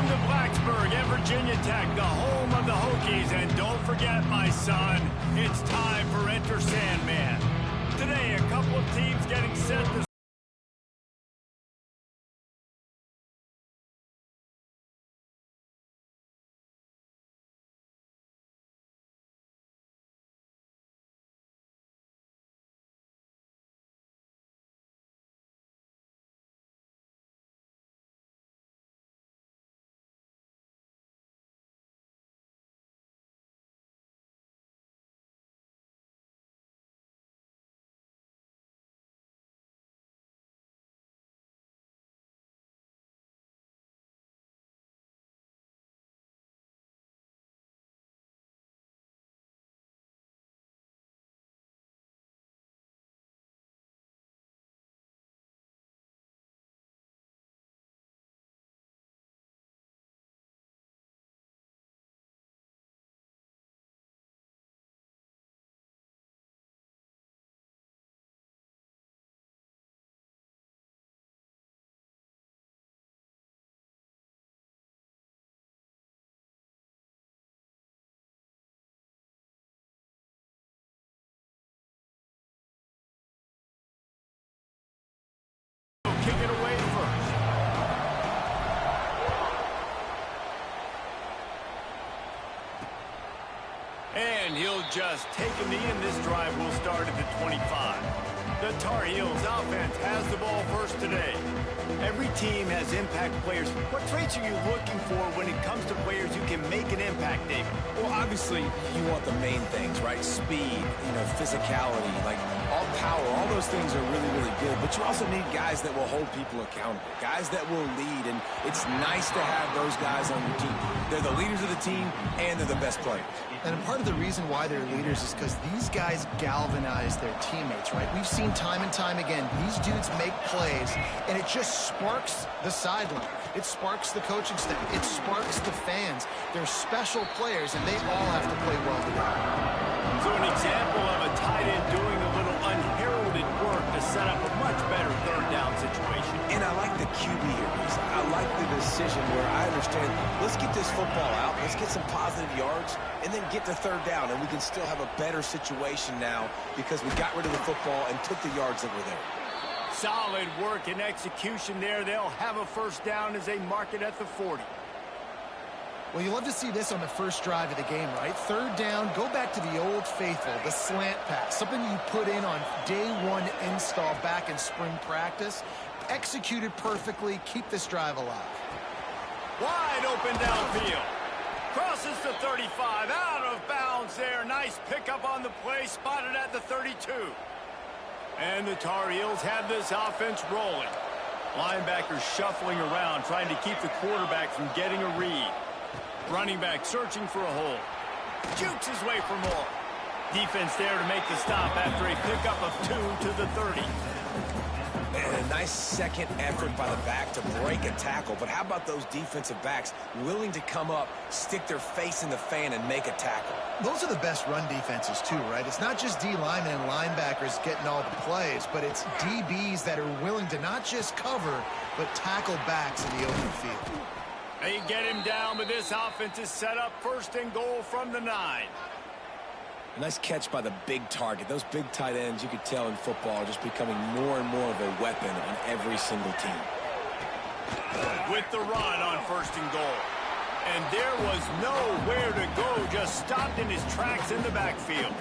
From the Blacksburg and Virginia Tech, the home of the Hokies. And don't forget, my son, it's time for Enter Sandman. Today, a couple of teams getting set to kick it away first. And he'll just take a knee, and this drive will start at the 25. The Tar Heels offense has the ball first today. Every team has impact players. What traits are you looking for when it comes to players who can make an impact, David? Well, obviously, you want the main things, right? Speed, physicality, like all power, all those things are really, really good. But you also need guys that will hold people accountable, guys that will lead, and it's nice to have those guys on your team. They're the leaders of the team, and they're the best players. And part of the reason why they're leaders is because these guys galvanize their teammates, right? We've seen time and time again, these dudes make plays, and it just sparks the sideline. It sparks the coaching staff. It sparks the fans. They're special players, and they all have to play well together. So an example of a tight end doing a little unheralded work to set up a much better third down situation. And I like the QB here, Lisa. I like the decision where I understand, let's get this football out, let's get some positive yards, and then get to third down, and we can still have a better situation now because we got rid of the football and took the yards that were there. Solid work and execution there. They'll have a first down as they mark it at the 40. Well, you love to see this on the first drive of the game, right? Third down, go back to the old faithful, the slant pass, something you put in on day one install back in spring practice. Executed perfectly, keep this drive alive. Wide open downfield. Crosses the 35, out of bounds there. Nice pickup on the play, spotted at the 32. And the Tar Heels have this offense rolling. Linebackers shuffling around, trying to keep the quarterback from getting a read. Running back searching for a hole. Jukes his way for more. Defense there to make the stop after a pickup of 2 to the 30. And a nice second effort by the back to break a tackle. But how about those defensive backs willing to come up, stick their face in the fan, and make a tackle? Those are the best run defenses, too, right? It's not just D linemen and linebackers getting all the plays, but it's DBs that are willing to not just cover, but tackle backs in the open field. They get him down, but this offense is set up first and goal from the 9. A nice catch by the big target. Those big tight ends, you could tell in football, are just becoming more and more of a weapon on every single team. With the run on first and goal. And there was nowhere to go, just stopped in his tracks in the backfield.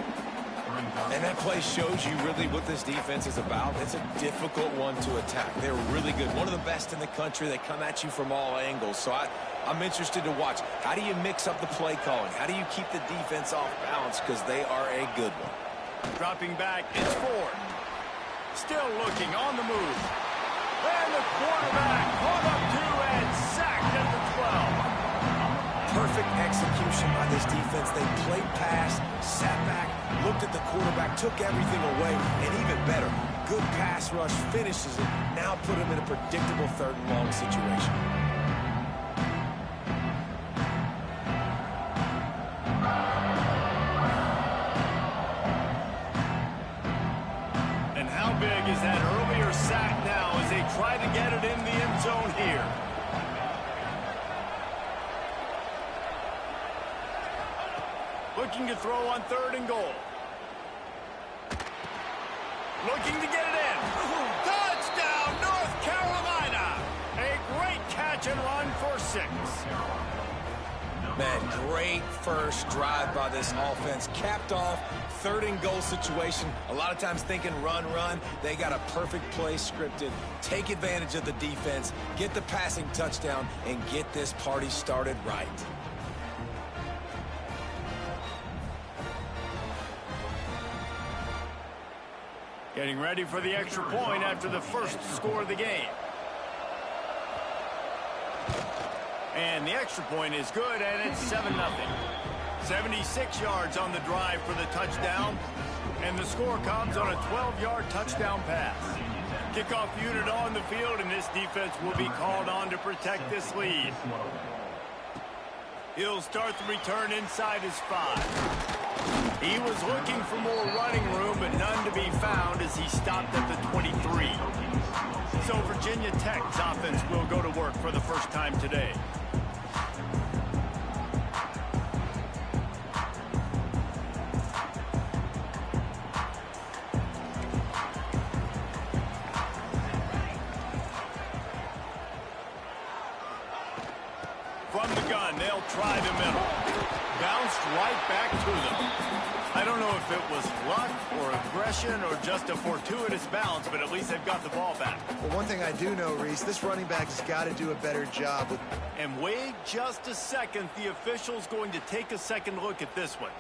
And that play shows you really what this defense is about. It's a difficult one to attack. They're really good. One of the best in the country. They come at you from all angles. So I'm interested to watch. How do you mix up the play calling? How do you keep the defense off balance? Because they are a good one. Dropping back, it's Ford. Still looking on the move. And the quarterback caught up to and sacked at the 12. Perfect execution by this defense. They played pass, sat back, looked at the quarterback, took everything away, and even better, good pass rush, finishes it. Now put him in a predictable third and long situation. And how big is that earlier sack now as they try to get it in the end zone here? Looking to throw on 3rd and goal. Looking to get it in. Touchdown, North Carolina. A great catch and run for 6. Man, great first drive by this offense. Capped off 3rd and goal situation. A lot of times thinking run, run. They got a perfect play scripted. Take advantage of the defense, get the passing touchdown, and get this party started right. Getting ready for the extra point after the first score of the game. And the extra point is good, and it's 7-0. 76 yards on the drive for the touchdown, and the score comes on a 12-yard touchdown pass. Kickoff unit on the field, and this defense will be called on to protect this lead. He'll start the return inside his 5. He was looking for more running room, but none to be found as he stopped at the 23. So Virginia Tech's offense will go to work for the first time today. From the gun, they'll try the middle. Bounced right back to them. I don't know if it was luck or aggression or just a fortuitous bounce, but at least they've got the ball back. Well, one thing I do know, Reese, this running back has got to do a better job with... And wait just a second. The official's going to take a second look at this one.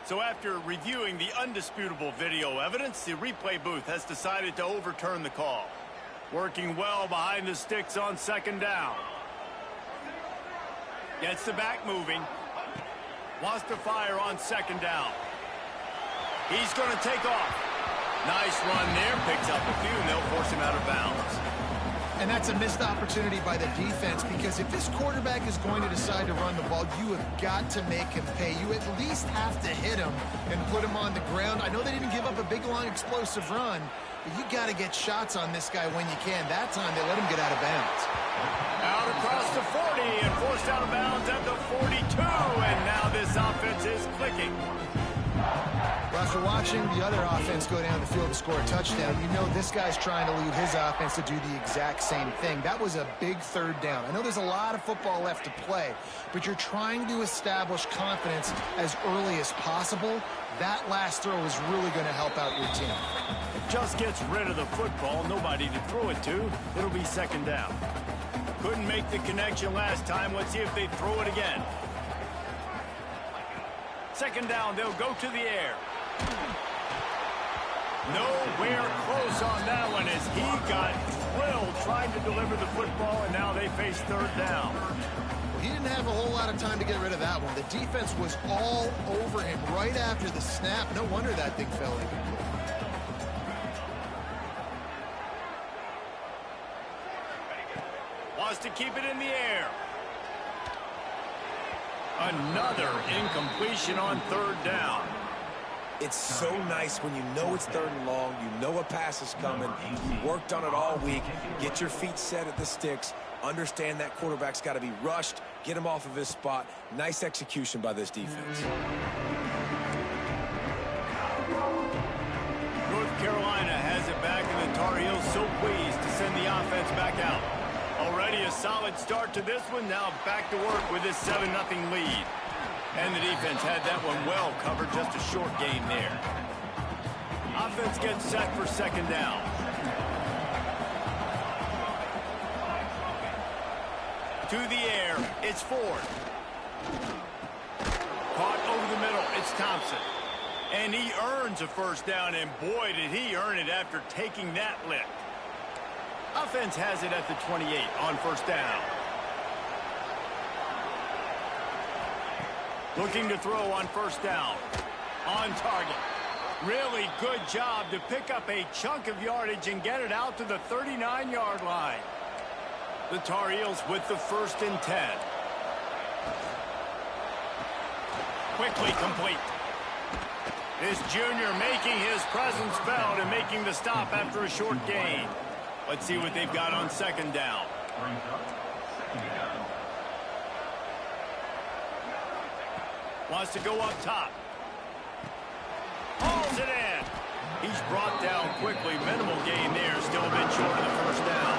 So after reviewing the undisputable video evidence, the replay booth has decided to overturn the call. Working well behind the sticks on 2nd down. Gets the back moving. Wants to fire on 2nd down. He's going to take off. Nice run there. Picks up a few, and they'll force him out of bounds. And that's a missed opportunity by the defense, because if this quarterback is going to decide to run the ball, you have got to make him pay. You at least have to hit him and put him on the ground. I know they didn't give up a big, long, explosive run, but you got to get shots on this guy when you can. That time, they let him get out of bounds. Out across the 40 and forced out of bounds at the 42, and now this offense is clicking. Well, after watching the other offense go down the field to score a touchdown, you know this guy's trying to lead his offense to do the exact same thing. That was a big 3rd down. I know there's a lot of football left to play, but you're trying to establish confidence as early as possible. That last throw is really going to help out your team. Just gets rid of the football, nobody to throw it to. It'll be 2nd down. Couldn't make the connection last time. Let's see if they throw it again. 2nd down, they'll go to the air. Nowhere close on that one as he got drilled trying to deliver the football, and now they face 3rd down. He didn't have a whole lot of time to get rid of that one. The defense was all over him right after the snap. No wonder that thing fell in. Wants to keep it in the air. Another incompletion on 3rd down. It's so nice when you know it's 3rd and long, you know a pass is coming, you worked on it all week, get your feet set at the sticks, understand that quarterback's got to be rushed, get him off of his spot. Nice execution by this defense. North Carolina has it back, and the Tar Heels so pleased to send the offense back out. Already a solid start to this one, now back to work with this 7-0 lead. And the defense had that one well covered, just a short gain there. Offense gets set for 2nd down. To the air, it's Ford. Caught over the middle, it's Thompson. And he earns a 1st down, and boy, did he earn it after taking that lick. Offense has it at the 28 on 1st down. Looking to throw on 1st down. On target. Really good job to pick up a chunk of yardage and get it out to the 39-yard line. The Tar Heels with the 1st and 10. Quickly complete. This junior making his presence felt and making the stop after a short gain. Let's see what they've got on second down. Wants to go up top. Hauls it in. He's brought down quickly. Minimal gain there. Still a bit short of the first down.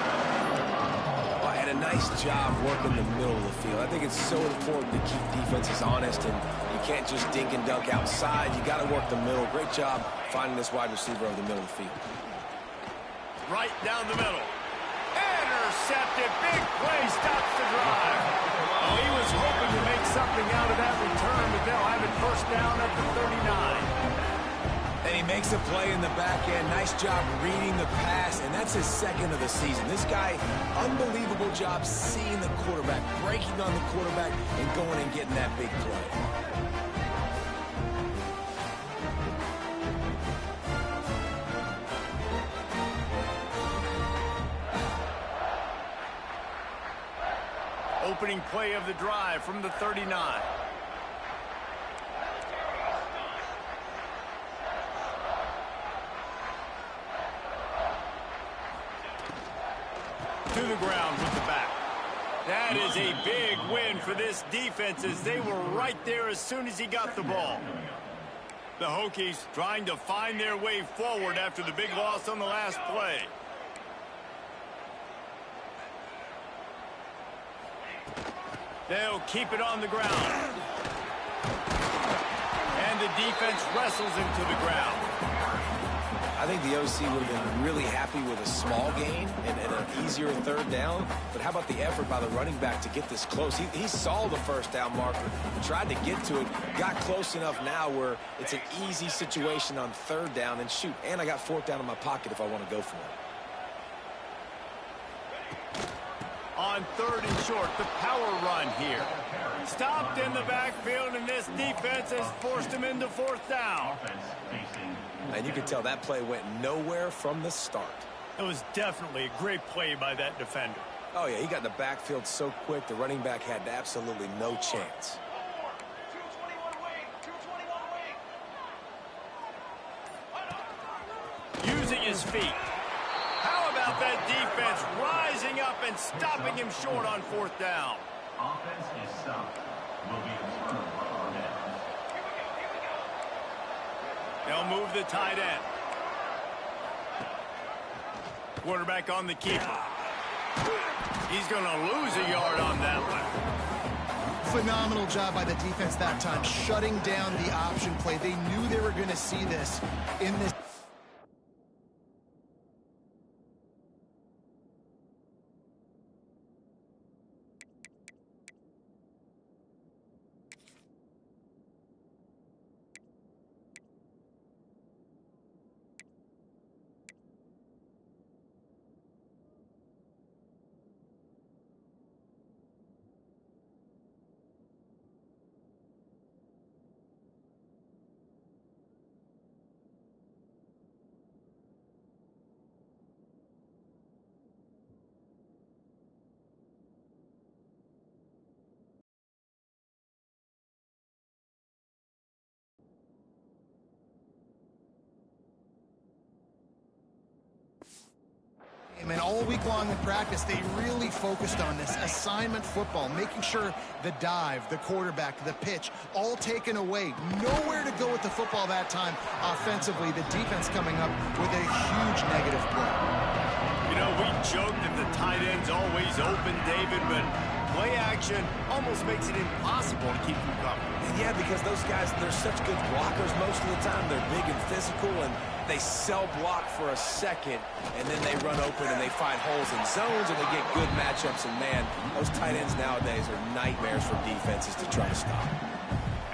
Well, and a nice job working the middle of the field. I think it's so important to keep defenses honest, and you can't just dink and dunk outside. You got to work the middle. Great job finding this wide receiver over the middle of the field. Right down the middle. Intercepted. Big play. Stops the drive. Oh, he was hoping to make something out of that return, but they'll have it first down at the 39. And he makes a play in the back end. Nice job reading the pass, and that's his second of the season. This guy, unbelievable job seeing the quarterback, breaking on the quarterback, and going and getting that big play. Opening play of the drive from the 39. To the ground with the back. That is a big win for this defense as they were right there as soon as he got the ball. The Hokies trying to find their way forward after the big loss on the last play. They'll keep it on the ground. And the defense wrestles him to the ground. I think the OC would have been really happy with a small gain and an easier third down. But how about the effort by the running back to get this close? He saw the first down marker, tried to get to it, got close enough now where it's an easy situation on third down. And shoot, and I got fourth down in my pocket if I want to go for it. On third and short, the power run here. Stopped in the backfield, and this defense has forced him into fourth down. And you can tell that play went nowhere from the start. It was definitely a great play by that defender. Oh, yeah, he got in the backfield so quick, the running back had absolutely no chance. Using his feet. How about that defense rising up and stopping him short on fourth down? Offense is stopped. Will be a turnover on downs. They'll move the tight end. Quarterback on the keeper. He's going to lose a yard on that one. Phenomenal job by the defense that time, shutting down the option play. They knew they were going to see this in this. And all week long in practice, they really focused on this assignment football, making sure the dive, the quarterback, the pitch, all taken away. Nowhere to go with the football that time offensively. The defense coming up with a huge negative play. You know, we joked that the tight end's always open, David, but play action almost makes it impossible to keep them covered. And yeah, because those guys, they're such good blockers most of the time. They're big and physical, and they sell block for a second, and then they run open and they find holes in zones, and they get good matchups. And, man, those tight ends nowadays are nightmares for defenses to try to stop.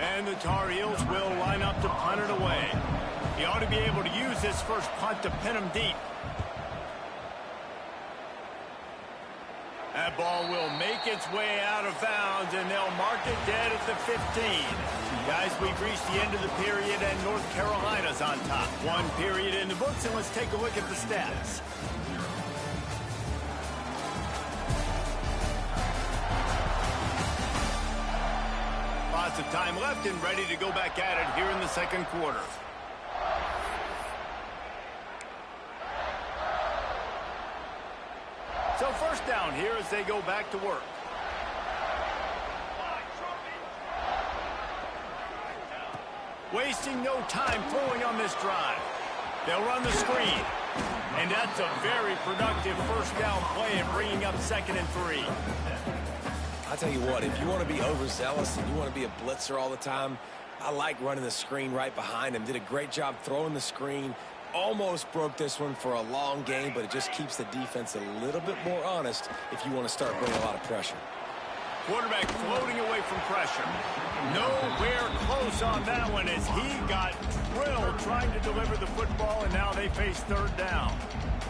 And the Tar Heels will line up to punt it away. He ought to be able to use this first punt to pin him deep. That ball will make its way out of bounds, and they'll mark it dead at the 15. Guys, we've reached the end of the period, and North Carolina's on top. One period in the books, and let's take a look at the stats. Lots of time left and ready to go back at it here in the second quarter. So first down here as they go back to work. Wasting no time throwing on this drive. They'll run the screen. And that's a very productive first down play and bringing up 2nd and 3. I'll tell you what, if you want to be overzealous and you want to be a blitzer all the time, I like running the screen right behind him. Did a great job throwing the screen. Almost broke this one for a long game, but it just keeps the defense a little bit more honest if you want to start bringing a lot of pressure. Quarterback floating away from pressure. Nowhere close on that one as he got drilled trying to deliver the football, and now they face 3rd down.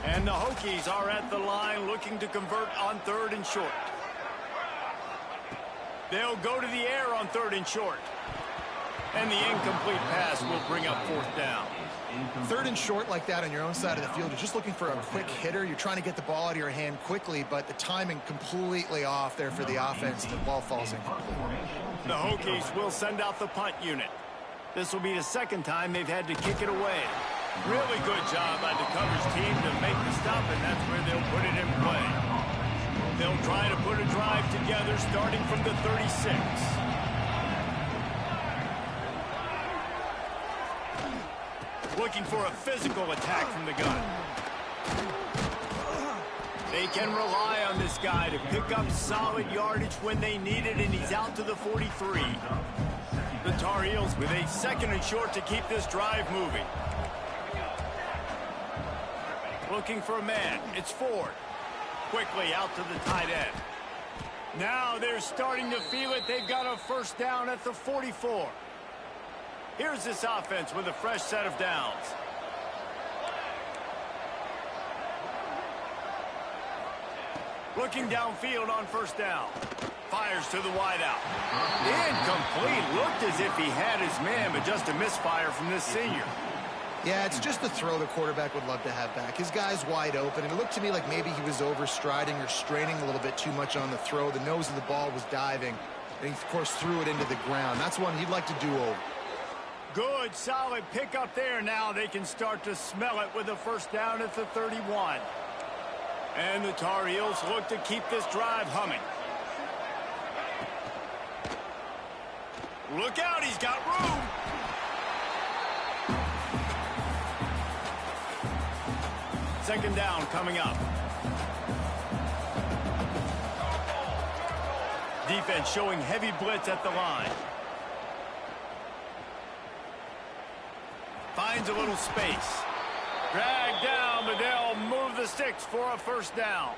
And the Hokies are at the line looking to convert on 3rd and short. They'll go to the air on 3rd and short. And the incomplete pass will bring up 4th down. 3rd and short like that on your own side of the field, you're just looking for a quick hitter. You're trying to get the ball out of your hand quickly, but the timing completely off there for the offense. The ball falls incomplete. The Hokies will send out the punt unit. This will be the 2nd time they've had to kick it away. Really good job by the coverage team to make the stop, and that's where they'll put it in play. They'll try to put a drive together starting from the 36. Looking for a physical attack from the gun. They can rely on this guy to pick up solid yardage when they need it, and he's out to the 43. The Tar Heels with a 2nd and short to keep this drive moving. Looking for a man. It's Ford. Quickly out to the tight end. Now they're starting to feel it. They've got a first down at the 44. Here's this offense with a fresh set of downs. Looking downfield on first down. Fires to the wideout. Incomplete. Looked as if he had his man, but just a misfire from this senior. Yeah, it's just the throw the quarterback would love to have back. His guy's wide open, and it looked to me like maybe he was overstriding or straining a little bit too much on the throw. The nose of the ball was diving, and he, of course, threw it into the ground. That's one he'd like to do over. Good, solid pickup there. Now they can start to smell it with a first down at the 31. And the Tar Heels look to keep this drive humming. Look out, he's got room. Second down coming up. Defense showing heavy blitz at the line. Finds a little space. Dragged down, but they'll move the sticks for a first down.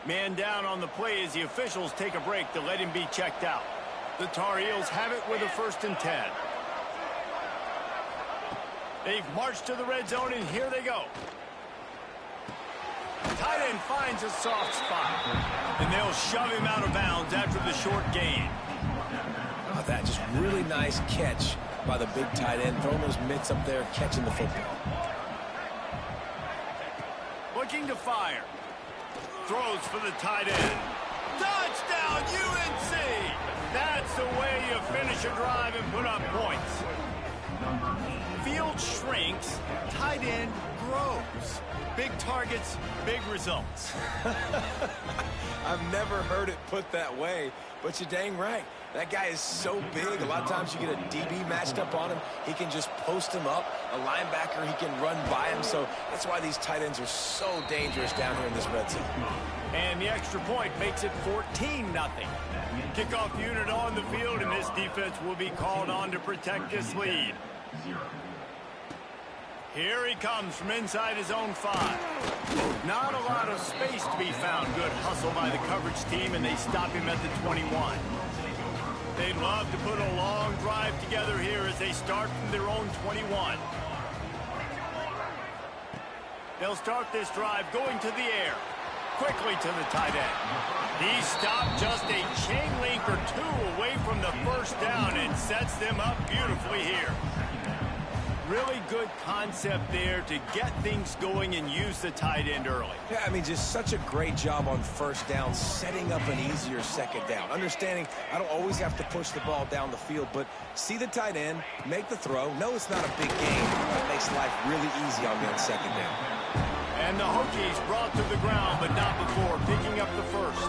Man down on the play as the officials take a break to let him be checked out. The Tar Heels have it with a 1st and 10. They've marched to the red zone, and here they go. Tight end finds a soft spot, and they'll shove him out of bounds after the short gain. Oh, that just really nice catch by the big tight end, throwing those mitts up there, catching the football. Looking to fire. Throws for the tight end. Touchdown, UNC! That's the way you finish a drive and put up points. Field shrinks, tight end grows. Big targets, big results. I've never heard it put that way, but you're dang right. That guy is so big. A lot of times you get a DB matched up on him. He can just post him up. A linebacker, he can run by him. So that's why these tight ends are so dangerous down here in this red zone. And the extra point makes it 14-0. Kickoff unit on the field, and this defense will be called on to protect this lead. Here he comes from inside his own 5. Not a lot of space to be found. Good hustle by the coverage team, and they stop him at the 21. They'd love to put a long drive together here as they start from their own 21. They'll start this drive going to the air. Quickly to the tight end. He stopped just a chain link or two away from the first down and sets them up beautifully here. Really good concept there to get things going and use the tight end early. Yeah, I mean, just such a great job on first down, setting up an easier second down. Understanding I don't always have to push the ball down the field, but see the tight end, make the throw. No, it's not a big game. That makes life really easy on me on second down. And the Hokies brought to the ground, but not before picking up the first.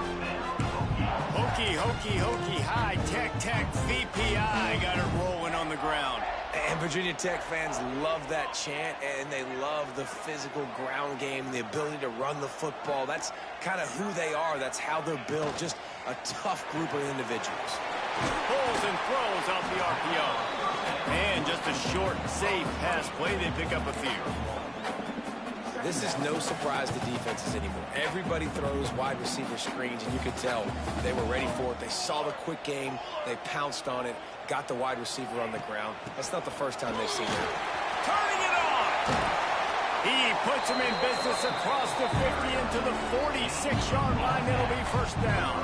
Hokie, Hokie, Hokie, high tech, VPI got it rolling on the ground. And Virginia Tech fans love that chant, and they love the physical ground game, the ability to run the football. That's kind of who they are. That's how they're built. Just a tough group of individuals. Pulls and throws out the RPO. And just a short, safe pass play. They pick up a few. This is no surprise to defenses anymore. Everybody throws wide receiver screens, and you could tell they were ready for it. They saw the quick game. They pounced on it, got the wide receiver on the ground. That's not the first time they've seen that. Turning it on! He puts him in business across the 50 into the 46-yard line. That'll be first down.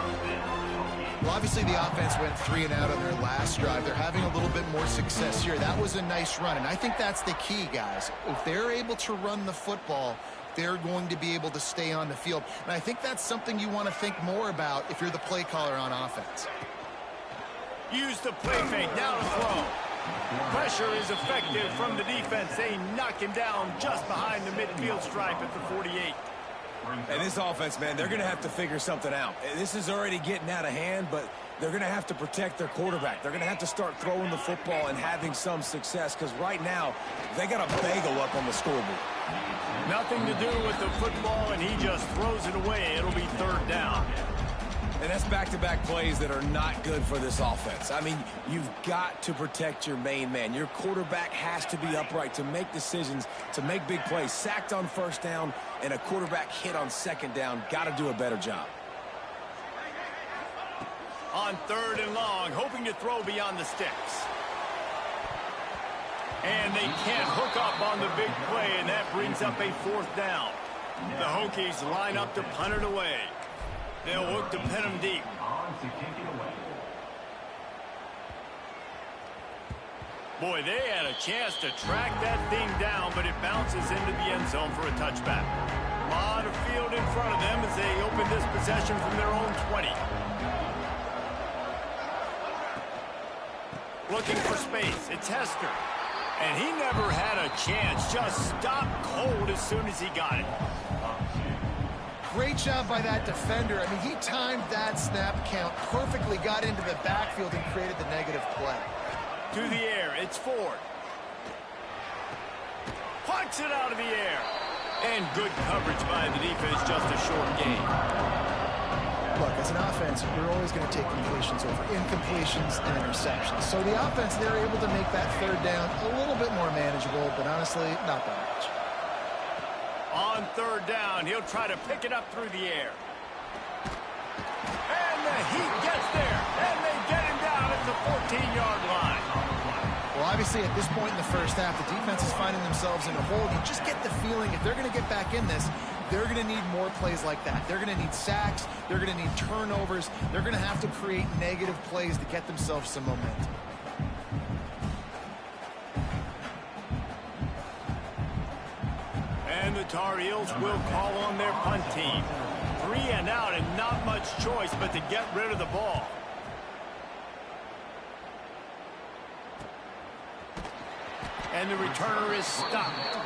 Well, obviously the offense went 3 and out on their last drive. They're having a little bit more success here. That was a nice run, and I think that's the key, guys. If they're able to run the football, they're going to be able to stay on the field. And I think that's something you want to think more about if you're the play caller on offense. Use the play fake, now to throw. Pressure is effective from the defense. They knock him down just behind the midfield stripe at the 48. And this offense, man, they're going to have to figure something out. This is already getting out of hand, but they're going to have to protect their quarterback. They're going to have to start throwing the football and having some success, because right now they got a bagel up on the scoreboard. Nothing to do with the football, and he just throws it away. It'll be third down. And that's back-to-back plays that are not good for this offense. I mean, you've got to protect your main man. Your quarterback has to be upright to make decisions, to make big plays. Sacked on first down and a quarterback hit on second down. Got to do a better job. On third and long, hoping to throw beyond the sticks. And they can't hook up on the big play, and that brings up a fourth down. The Hokies line up to punt it away. They'll look to pin him deep. Boy, they had a chance to track that thing down, but it bounces into the end zone for a touchback. A lot of field in front of them as they open this possession from their own 20. Looking for space. It's Hester. And he never had a chance. Just stopped cold as soon as he got it. Great job by that defender. I mean, he timed that snap count perfectly, got into the backfield, and created the negative play. To the air, it's Ford. Punts it out of the air. And good coverage by the defense, just a short gain. Look, as an offense, you're always going to take completions over incompletions and interceptions. So the offense, they're able to make that third down a little bit more manageable, but honestly, not that much. On third down, he'll try to pick it up through the air. And the Heat gets there, and they get him down at the 14-yard line. Well, obviously, at this point in the first half, the defense is finding themselves in a hole. You just get the feeling if they're going to get back in this, they're going to need more plays like that. They're going to need sacks. They're going to need turnovers. They're going to have to create negative plays to get themselves some momentum. And the Tar Heels will call on their punt team. 3 and out and not much choice but to get rid of the ball. And the returner is stopped.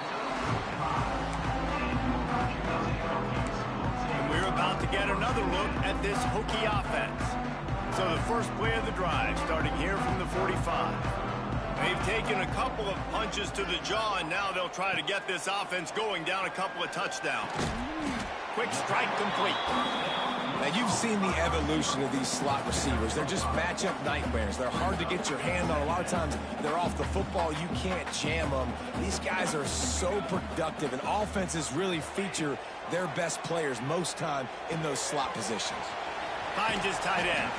And we're about to get another look at this Hokie offense. So the first play of the drive, starting here from the 45. They've taken a couple of punches to the jaw, and now they'll try to get this offense going down a couple of touchdowns. Quick strike complete. Now, you've seen the evolution of these slot receivers. They're just matchup nightmares. They're hard to get your hand on. A lot of times, they're off the football. You can't jam them. These guys are so productive, and offenses really feature their best players most time in those slot positions. Finds his tight end.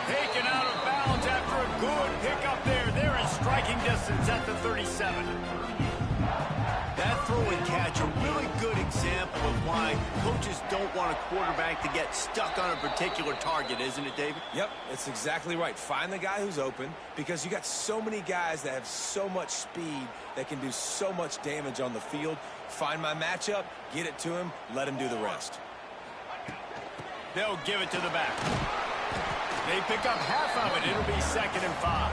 Taken out of bounds after a good pickup there. They're in striking distance at the 37. That throw and catch, a really good example of why coaches don't want a quarterback to get stuck on a particular target, isn't it, David? Yep, it's exactly right. Find the guy who's open, because you got so many guys that have so much speed that can do so much damage on the field. Find my matchup, get it to him, let him do the rest. They'll give it to the back. They pick up half of it. It'll be 2nd and 5.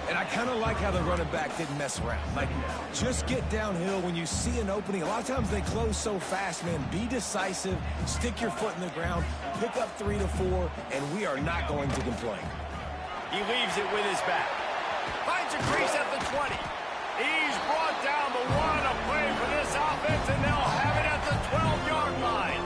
And I kind of like how the running back didn't mess around. Like, just get downhill when you see an opening. A lot of times they close so fast, man. Be decisive, stick your foot in the ground, pick up 3 to 4, and we are not going to complain. He leaves it with his back. Finds a crease at the 20. He's brought down the 1, a play for this offense, and they'll have it at the 12-yard line.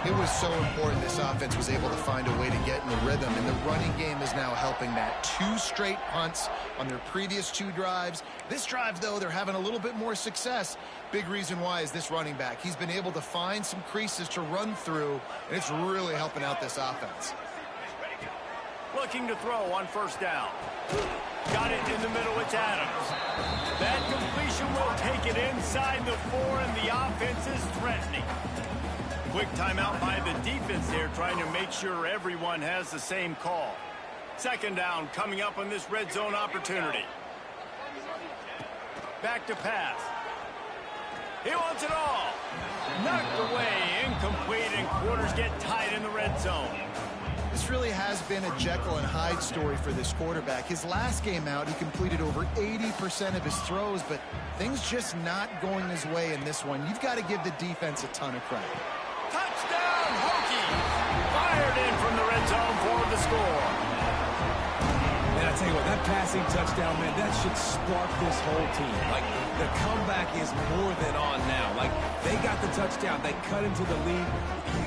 It was so important this offense was able to find a way to get in the rhythm, and the running game is now helping that. 2 straight punts on their previous 2 drives. This drive, though, they're having a little bit more success. Big reason why is this running back. He's been able to find some creases to run through, and it's really helping out this offense. Looking to throw on first down. Got it in the middle. It's Adams. That completion will take it inside the 4, and the offense is threatening. Quick timeout by the defense there, trying to make sure everyone has the same call. Second down coming up on this red zone opportunity. Back to pass. He wants it all. Knocked away, incomplete, and quarters get tied in the red zone. This really has been a Jekyll and Hyde story for this quarterback. His last game out, he completed over 80% of his throws, but things just not going his way in this one. You've got to give the defense a ton of credit. Touchdown, Hokie! Fired in from the red zone for the score. And I tell you what, that passing touchdown, man, that should spark this whole team. Like, the comeback is more than on now. Like, they got the touchdown. They cut into the lead.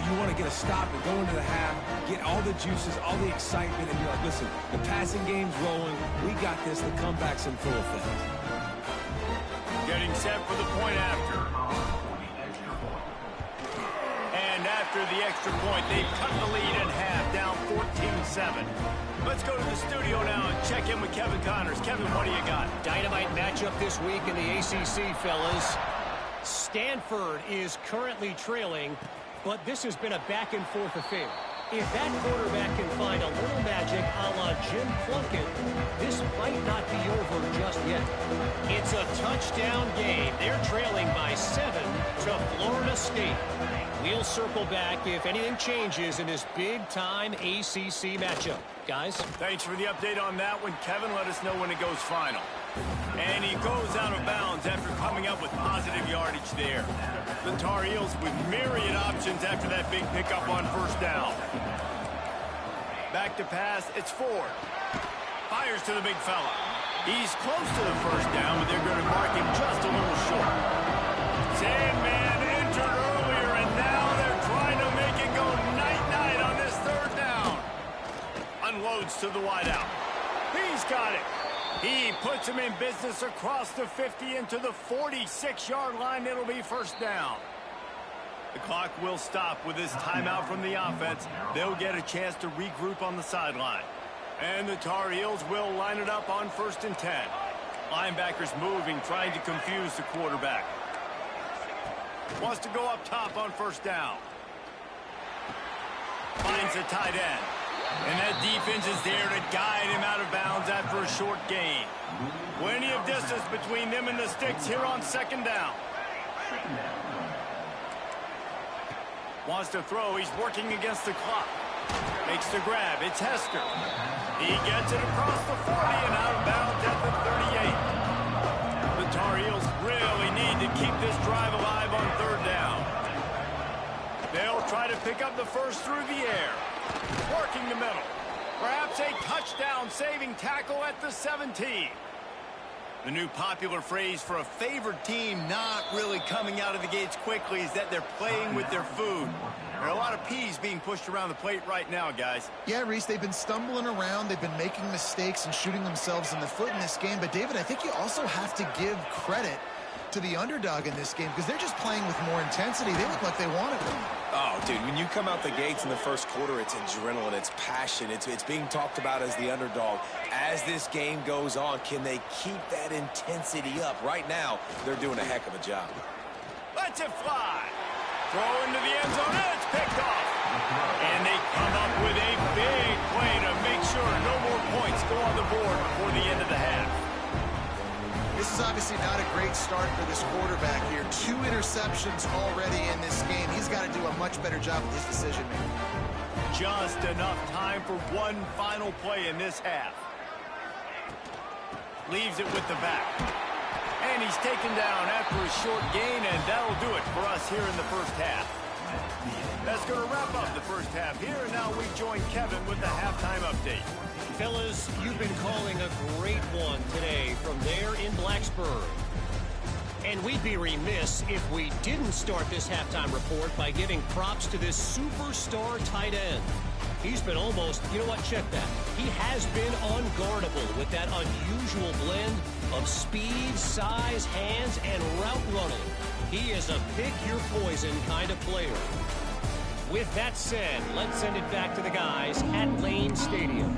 You want to get a stop and go into the half, get all the juices, all the excitement, and you're like, listen, the passing game's rolling. We got this. The comeback's in full effect. Getting set for the point after. And after the extra point, they've cut the lead in half, down 14-7. Let's go to the studio now and check in with Kevin Connors. Kevin, what do you got? Dynamite matchup this week in the ACC, fellas. Stanford is currently trailing, but this has been a back-and-forth affair. If that quarterback can find a little magic a la Jim Plunkett, this might not be over just yet. It's a touchdown game. They're trailing by 7 to Florida State. We'll circle back if anything changes in this big-time ACC matchup. Guys? Thanks for the update on that one, Kevin. Let us know when it goes final. And he goes out of bounds after coming up with positive yardage there. The Tar Heels with myriad options after that big pickup on first down. Back to pass, it's Ford. Fires to the big fella. He's close to the first down, but they're going to mark him just a little short. Sandman entered earlier, and now they're trying to make it go night-night on this third down. Unloads to the wideout. He's got it. He puts him in business across the 50 into the 46-yard line. It'll be first down. The clock will stop with this timeout from the offense. They'll get a chance to regroup on the sideline. And the Tar Heels will line it up on 1st and 10. Linebackers moving, trying to confuse the quarterback. Wants to go up top on first down. Finds a tight end. And that defense is there to guide him out of bounds after a short gain. Plenty of distance between them and the sticks here on second down. Wants to throw. He's working against the clock. Makes the grab. It's Hester. He gets it across the 40 and out of bounds at the 38. The Tar Heels really need to keep this drive alive on third down. They'll try to pick up the first through the air. Working the middle. Perhaps a touchdown-saving tackle at the 17. The new popular phrase for a favored team not really coming out of the gates quickly is that they're playing with their food. There are a lot of peas being pushed around the plate right now, guys. Yeah, Reese, they've been stumbling around. They've been making mistakes and shooting themselves in the foot in this game. But, David, I think you also have to give credit to the underdog in this game because they're just playing with more intensity. They look like they want it. Oh, dude, when you come out the gates in the first quarter, it's adrenaline, it's passion, it's being talked about as the underdog. As this game goes on, can they keep that intensity up? Right now, they're doing a heck of a job. Let's it fly. Throw into the end zone, and it's picked off. And they come up with a big play to make sure no more points go on the board before the end of the half. This is obviously not a great start for this quarterback here. 2 interceptions already in this game. He's got to do a much better job with his decision-making. Just enough time for one final play in this half. leaves it with the back. And he's taken down after a short gain, and that'll do it for us here in the first half. That's going to wrap up the first half here, and now we join Kevin with the halftime update. Fellas, you've been calling a great one today from there in Blacksburg. And we'd be remiss if we didn't start this halftime report by giving props to this superstar tight end. He's been almost, you know what, check that. He has been unguardable with that unusual blend of speed, size, hands, and route running. He is a pick-your-poison kind of player. With that said, let's send it back to the guys at Lane Stadium.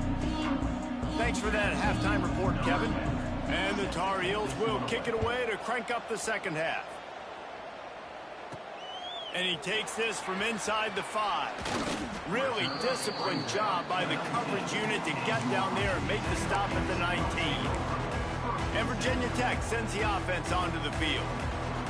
Thanks for that halftime report, Kevin. And the Tar Heels will kick it away to crank up the second half. And he takes this from inside the 5. Really disciplined job by the coverage unit to get down there and make the stop at the 19. And Virginia Tech sends the offense onto the field.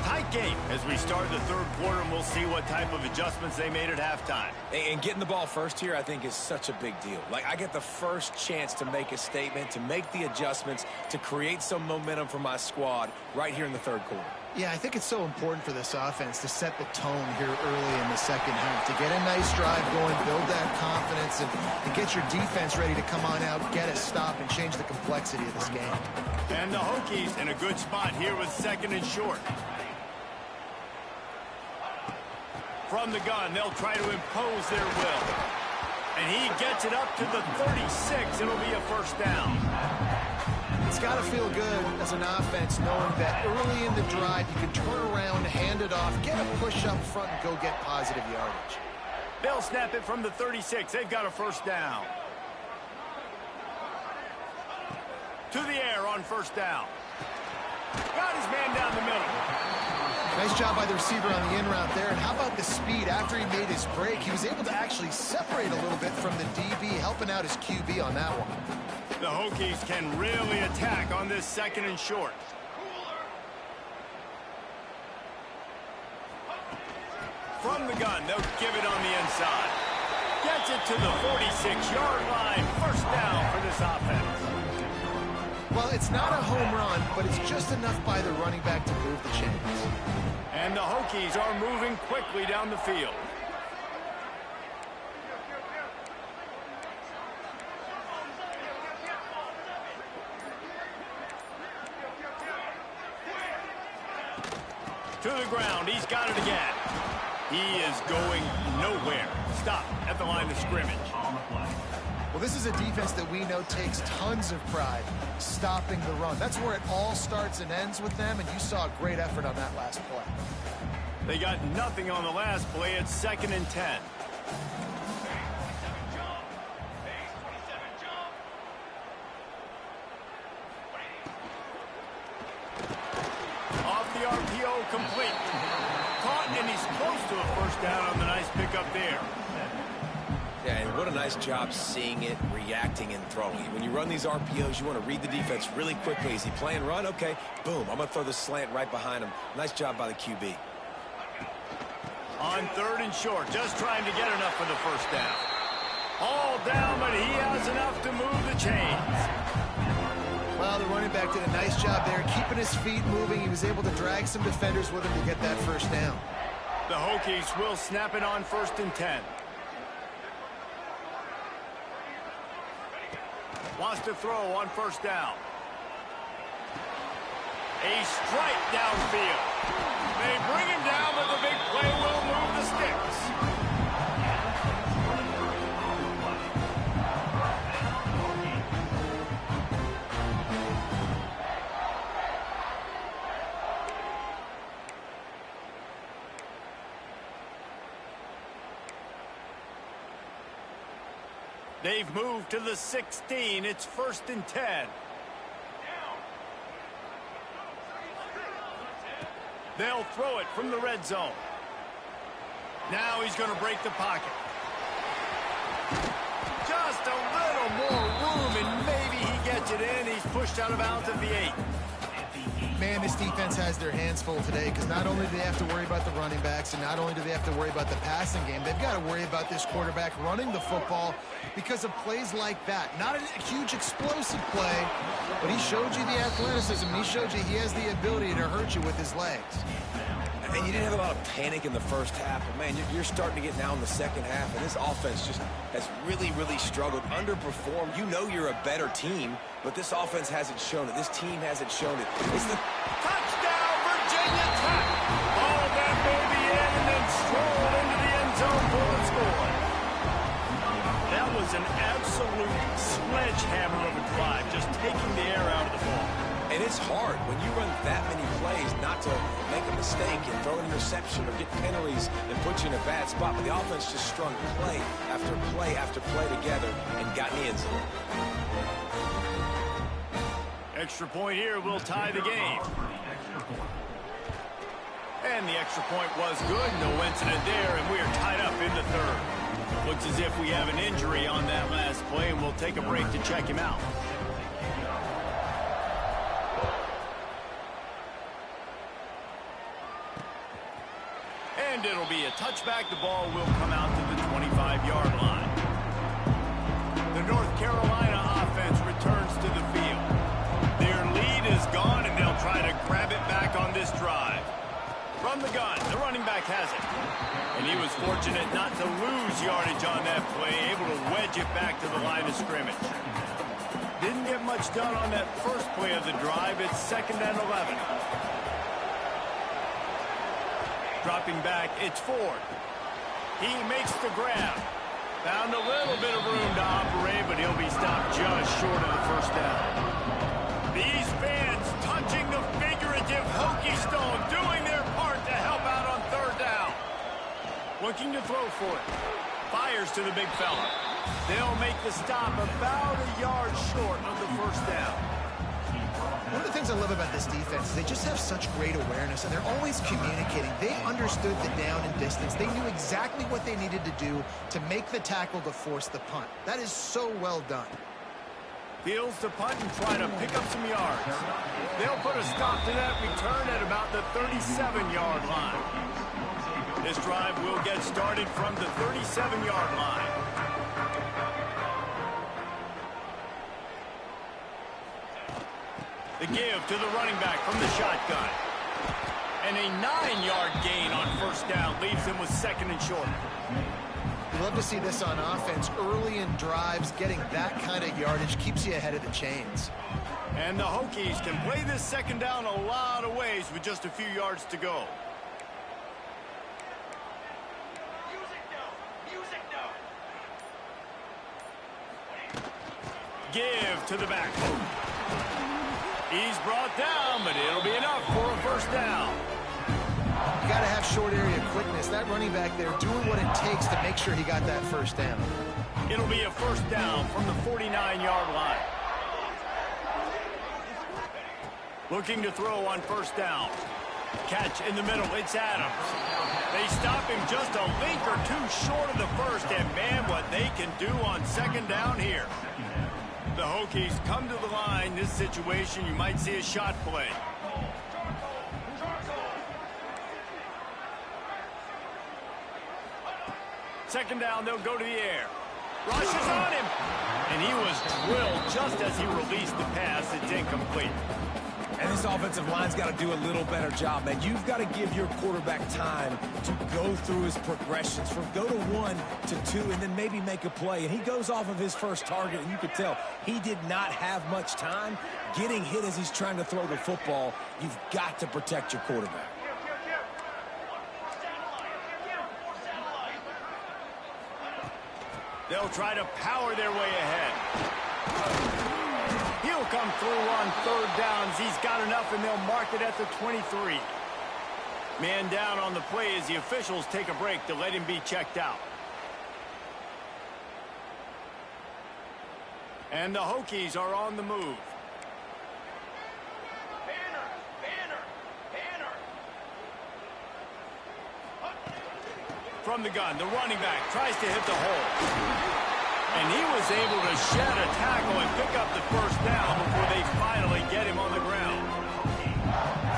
Tight game as we start the third quarter, and we'll see what type of adjustments they made at halftime. And getting the ball first here, I think, is such a big deal. Like, I get the first chance to make a statement, to make the adjustments, to create some momentum for my squad right here in the third quarter. Yeah, I think it's so important for this offense to set the tone here early in the second half, to get a nice drive going, build that confidence, and get your defense ready to come on out, get a stop, and change the complexity of this game. And the Hokies in a good spot here with second and short. From the gun, they'll try to impose their will. And he gets it up to the 36. It'll be a first down. It's got to feel good as an offense knowing that early in the drive you can turn around, hand it off, get a push up front, and go get positive yardage. They'll snap it from the 36. They've got a first down. To the air on first down. Got his man down the middle. Nice job by the receiver on the in route there. And how about the speed after he made his break? He was able to actually separate a little bit from the DB, helping out his QB on that one. The Hokies can really attack on this second and short. From the gun, they'll give it on the inside. Gets it to the 46-yard line. First down for this offense. Well, it's not a home run, but it's just enough by the running back to move the chains. And the Hokies are moving quickly down the field. To the ground. He's got it again. He is going nowhere. Stop at the line of scrimmage. Well, this is a defense that we know takes tons of pride stopping the run. That's where it all starts and ends with them, and you saw a great effort on that last play. They got nothing on the last play. It's second and 10. Off the RPO, complete. Caught, and he's close to a first down on the nice pickup there. Yeah, and what a nice job seeing it, reacting, and throwing. When you run these RPOs, you want to read the defense really quickly. Is he playing run? Okay, boom. I'm going to throw the slant right behind him. Nice job by the QB. On third and short, just trying to get enough for the first down. All down, but he has enough to move the chains. Well, the running back did a nice job there, keeping his feet moving. He was able to drag some defenders with him to get that first down. The Hokies will snap it on first and 10. Wants to throw on first down. A strike downfield. They bring him down, but the big play will move the sticks. They've moved to the 16. It's first and 10. They'll throw it from the red zone. Now he's going to break the pocket. Just a little more room, and maybe he gets it in. He's pushed out of bounds at the 8. Man, this defense has their hands full today because not only do they have to worry about the running backs and not only do they have to worry about the passing game, they've got to worry about this quarterback running the football because of plays like that. Not a huge explosive play, but he showed you the athleticism, and he showed you he has the ability to hurt you with his legs. And you didn't have a lot of panic in the first half, but, man, you're starting to get now in the second half, and this offense just has really, really struggled, underperformed. You know you're a better team, but this offense hasn't shown it. This team hasn't shown it. It's the Touchdown, Virginia Tech. All that baby in and then stroll into the end zone for the score. That was an absolute sledgehammer of a drive, just taking the air out of the ball. And it's hard when you run that many plays not to make a mistake and throw an interception or get penalties and put you in a bad spot. But the offense just strung play after play after play together and got in the end zone. Extra point here will tie the game. And the extra point was good. No incident there, and we are tied up in the third. Looks as if we have an injury on that last play, and we'll take a break to check him out. And it'll be a touchback. The ball will come out to the 25-yard line. The North Carolina offense returns to the field. Their lead is gone, and they'll try to grab it back on this drive. From the gun, the running back has it. And he was fortunate not to lose yardage on that play, able to wedge it back to the line of scrimmage. Didn't get much done on that first play of the drive. It's 2nd and 11. Dropping back, it's Ford. He makes the grab. Found a little bit of room to operate, but he'll be stopped just short of the first down. These fans touching the figurative Hokie Stone, doing their part to help out on 3rd down. Looking to throw for it. Fires to the big fella. They'll make the stop about a yard short of the first down. One of the things I love about this defense is they just have such great awareness, and they're always communicating. They understood the down and distance. They knew exactly what they needed to do to make the tackle to force the punt. That is so well done. Fields to punt and try to pick up some yards. They'll put a stop to that return at about the 37-yard line. This drive will get started from the 37-yard line. The give to the running back from the shotgun. And a 9-yard gain on 1st down leaves him with 2nd and short. Love to see this on offense. Early in drives, getting that kind of yardage keeps you ahead of the chains. And the Hokies can play this 2nd down a lot of ways with just a few yards to go. Give to the back. He's brought down, but it'll be enough for a 1st down. You got to have short area quickness. That running back there doing what it takes to make sure he got that 1st down. It'll be a 1st down from the 49-yard line. Looking to throw on 1st down. Catch in the middle. It's Adams. They stop him just a link or two short of the first, and man, what they can do on 2nd down here. The Hokies come to the line. This situation, you might see a shot play. Second down, they'll go to the air. Rushes on him. And he was drilled just as he released the pass. It's incomplete. And this offensive line's got to do a little better job, man. You've got to give your quarterback time to go through his progressions from go to 1 to 2 and then maybe make a play. And he goes off of his first target, and you could tell he did not have much time getting hit as he's trying to throw the football. You've got to protect your quarterback. They'll try to power their way ahead. He'll come through on 3rd downs. He's got enough, and they'll mark it at the 23. Man down on the play as the officials take a break to let him be checked out. And the Hokies are on the move. From the gun, the running back tries to hit the hole. And he was able to shed a tackle and pick up the 1st down before they finally get him on the ground.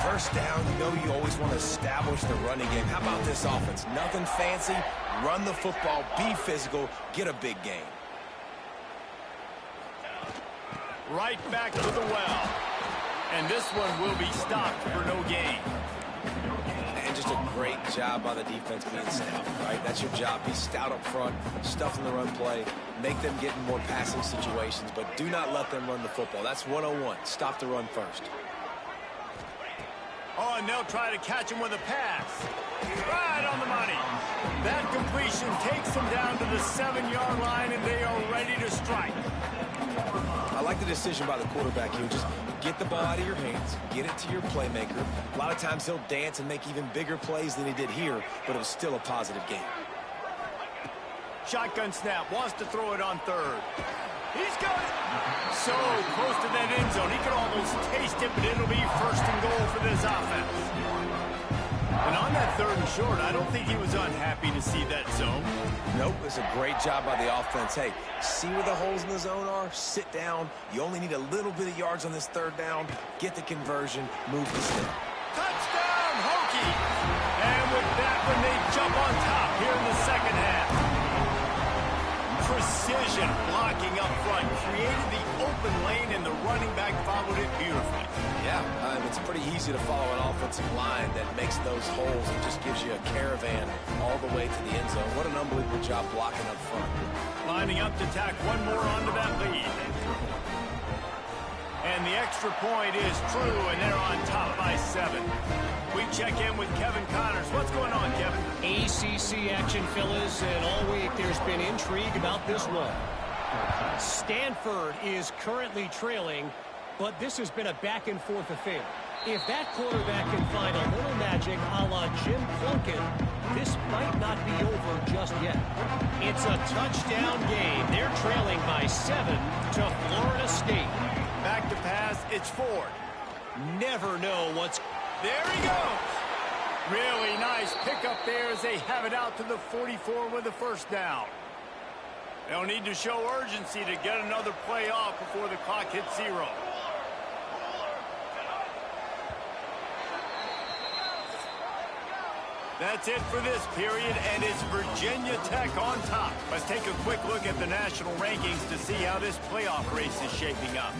1st down, you know you always want to establish the running game. How about this offense? Nothing fancy. Run the football, be physical, get a big gain. Right back to the well. And this one will be stopped for no gain. And just a great job by the defense being stout, right? That's your job. Be stout up front, stuff in the run play, make them get in more passing situations, but do not let them run the football. That's 101. Stop the run first. Oh, and they'll try to catch him with a pass. Right on the money. That completion takes them down to the 7-yard line, and they are ready to strike. I like the decision by the quarterback here. Just get the ball out of your hands, get it to your playmaker. A lot of times he'll dance and make even bigger plays than he did here, but it was still a positive game. Shotgun snap, wants to throw it on third. He's got it. So close to that end zone. He could almost taste it, but it'll be first and goal for this offense. And on that 3rd and short, I don't think he was unhappy to see that zone. Nope, it's a great job by the offense. Hey, see where the holes in the zone are? Sit down. You only need a little bit of yards on this 3rd down. Get the conversion. Move the stick. Touchdown, Hokie! And with that one, they jump on top here in the second half. Precision blocking up front created the open lane, and the running back followed it beautifully. Yeah, it's pretty easy to follow an offensive line that makes those holes and just gives you a caravan all the way to the end zone. What an unbelievable job blocking up front. Lining up to tack one more onto that lead. And the extra point is true, and they're on top by 7. We check in with Kevin Connors. What's going on, Kevin? ACC action, fellas, and all week there's been intrigue about this one. Stanford is currently trailing, but this has been a back-and-forth affair. If that quarterback can find a little magic a la Jim Plunkett, this might not be over just yet. It's a touchdown game. They're trailing by 7 to Florida State. Back to pass, it's Ford. Never know what's... There he goes. Really nice pickup there as they have it out to the 44 with a first down. They'll need to show urgency to get another play off before the clock hits 0. That's it for this period, and it's Virginia Tech on top. Let's take a quick look at the national rankings to see how this playoff race is shaping up.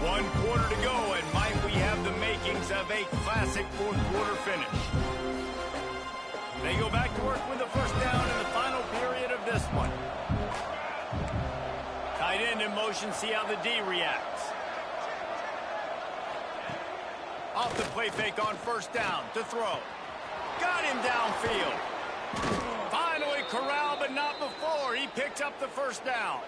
One quarter to go, and might we have the makings of a classic 4th quarter finish. They go back to work with the first down in the final period of this one. Tight end in motion, see how the D reacts. Off the play fake on first down to throw. Got him downfield. Finally corralled, but not before. He picks up the first down.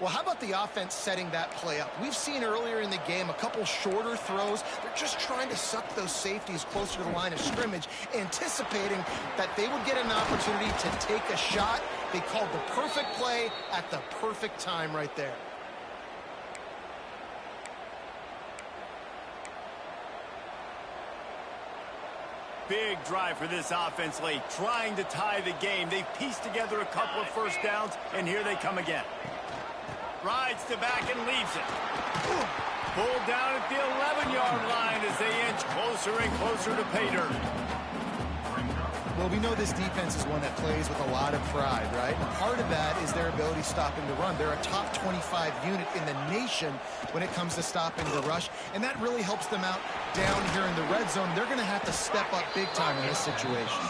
Well, how about the offense setting that play up? We've seen earlier in the game a couple shorter throws. They're just trying to suck those safeties closer to the line of scrimmage, anticipating that they would get an opportunity to take a shot. They called the perfect play at the perfect time right there. Big drive for this offense late, trying to tie the game. They've pieced together a couple of first downs, and here they come again. Rides to back and leaves it. Pulled down at the 11-yard line as they inch closer and closer to pay dirt. Well, we know this defense is one that plays with a lot of pride, right? And part of that is their ability stopping the run. They're a top 25 unit in the nation when it comes to stopping the rush, and that really helps them out down here in the red zone. They're going to have to step up big time in this situation.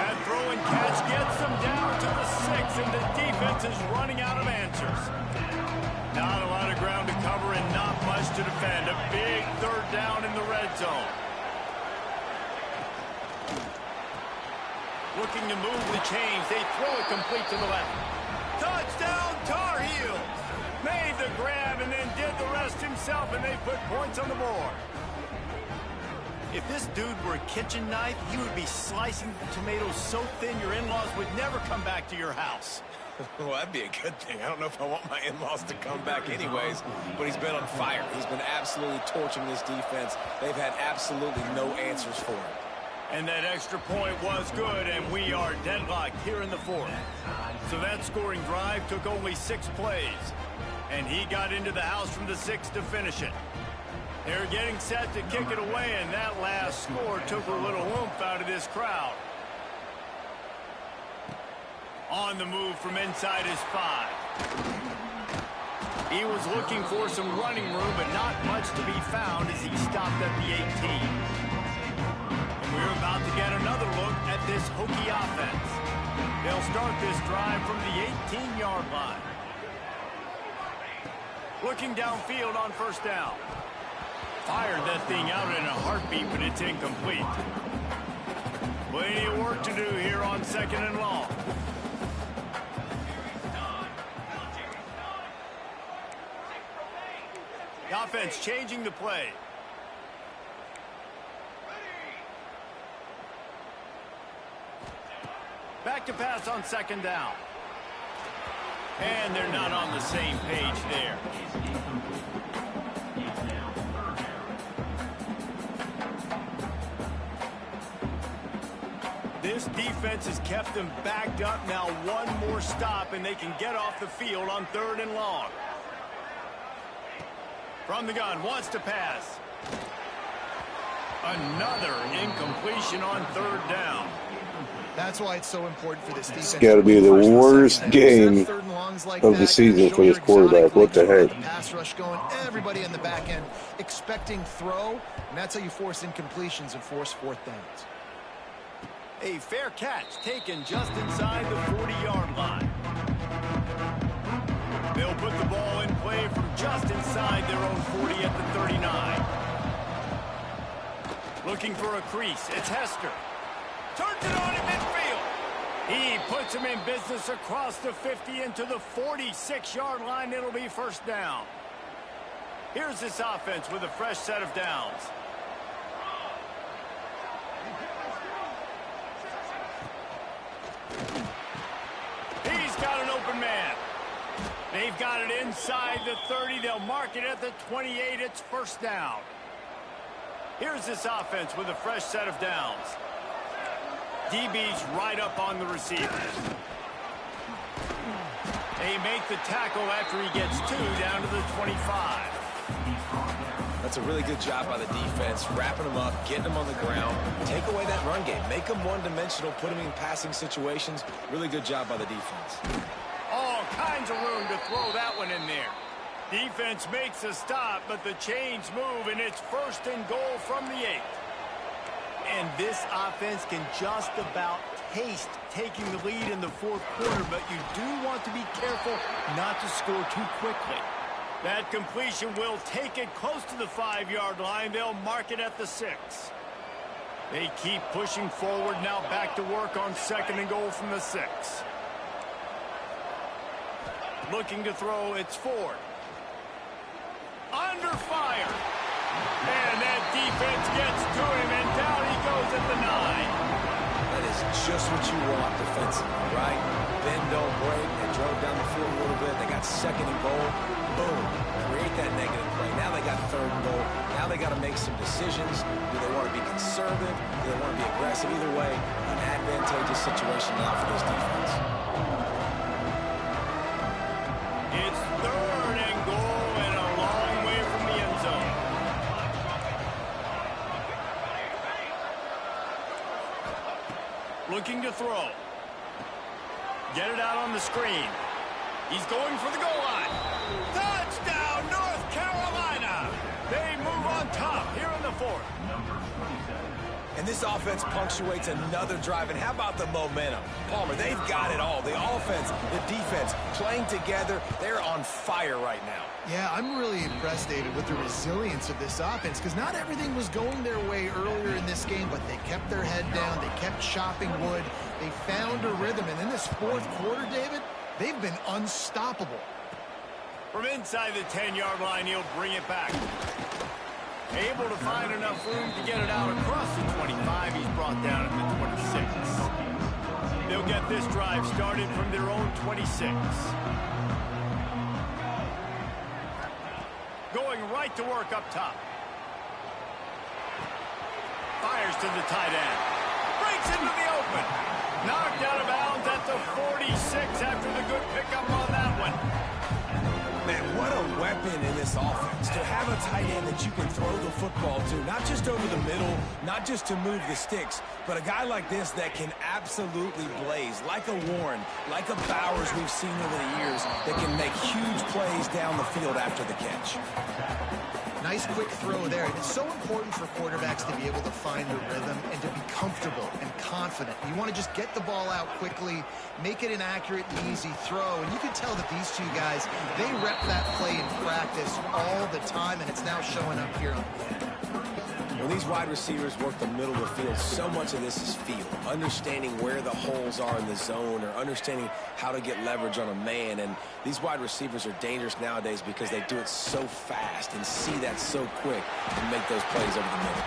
That throw and catch gets them down to the 6, and the defense is running out of answers. Not a lot of ground to cover and not much to defend. A big 3rd down in the red zone. Looking to move the chains. They throw it complete to the left. Touchdown, Tar Heels. Made the grab and then did the rest himself, and they put points on the board. If this dude were a kitchen knife, he would be slicing tomatoes so thin your in-laws would never come back to your house. Well, that'd be a good thing. I don't know if I want my in-laws to come back anyways, but he's been on fire. He's been absolutely torching this defense. They've had absolutely no answers for him. And that extra point was good, and we are deadlocked here in the 4th. So that scoring drive took only 6 plays, and he got into the house from the 6 to finish it. They're getting set to kick it away, and that last score took a little oomph out of this crowd. On the move from inside his 5. He was looking for some running room, but not much to be found as he stopped at the 18. And we're about to get another look at this Hokie offense. They'll start this drive from the 18-yard line. Looking downfield on first down. Fired that thing out in a heartbeat, but it's incomplete. Plenty of work to do here on 2nd and long. The offense changing the play. Back to pass on 2nd down. And they're not on the same page there. This defense has kept them backed up. Now one more stop and they can get off the field on 3rd and long. From the gun, wants to pass. Another incompletion on 3rd down. That's why it's so important for this defense. It's got to be the worst game of the season for this quarterback. What the heck? Pass rush going, everybody in the back end expecting throw, and that's how you force incompletions and force 4th downs. A fair catch taken just inside the 40-yard line. They'll put the ball in play from just inside their own 40 at the 39. Looking for a crease. It's Hester. Turns it on in midfield. He puts him in business across the 50 into the 46-yard line. It'll be 1st down. Here's this offense with a fresh set of downs. He's got an open man. They've got it inside the 30. They'll mark it at the 28. It's 1st down. Here's this offense with a fresh set of downs. DB's right up on the receivers. They make the tackle after he gets 2 down to the 25. That's a really good job by the defense, wrapping them up, getting them on the ground. Take away that run game. Make them one-dimensional, put them in passing situations. Really good job by the defense. All kinds of room to throw that one in there. Defense makes a stop, but the chains move, and it's 1st and goal from the 8. And this offense can just about taste taking the lead in the 4th quarter, but you do want to be careful not to score too quickly. That completion will take it close to the 5-yard line. They'll mark it at the 6. They keep pushing forward, now back to work on 2nd and goal from the 6. Looking to throw, it's Ford. Under fire. And that defense gets to him, and down he goes at the 9. That is just what you want defensively, right? Bend, don't break. They drove down the field a little bit. They got 2nd and goal. Boom. Create that negative play. Now they got 3rd and goal. Now they got to make some decisions. Do they want to be conservative? Do they want to be aggressive? Either way, an advantageous situation now for this defense. It's 3rd and goal and a long way from the end zone. Looking to throw. Get it out on the screen. He's going for the goal line. Touchdown, North Carolina. They move on top here in the 4th. And this offense punctuates another drive. And how about the momentum? Palmer, they've got it all. The offense, the defense, playing together. They're on fire right now. Yeah, I'm really impressed, David, with the resilience of this offense, because not everything was going their way earlier in this game, but they kept their head down. They kept chopping wood. They found a rhythm. And in this 4th quarter, David, they've been unstoppable. From inside the 10-yard line, he'll bring it back. Able to find enough room to get it out across the 25. He's brought down at the 26. They'll get this drive started from their own 26. Going right to work up top. Fires to the tight end. Breaks into the open. Knocked out of bounds at the 46 after the good pickup on that one. Man, what a weapon in this offense. is to have a tight end that you can throw the football to, not just over the middle, not just to move the sticks, but a guy like this that can absolutely blaze, like a Warren, like a Bowers we've seen over the years, that can make huge plays down the field after the catch. Nice quick throw there. And it's so important for quarterbacks to be able to find the rhythm and to be comfortable and confident. You want to just get the ball out quickly, make it an accurate and easy throw. And you can tell that these two guys, they rep that play in practice all the time, and it's now showing up here on the end. When these wide receivers work the middle of the field, so much of this is feel. Understanding where the holes are in the zone or understanding how to get leverage on a man. And these wide receivers are dangerous nowadays because they do it so fast and see that so quick and make those plays over the middle.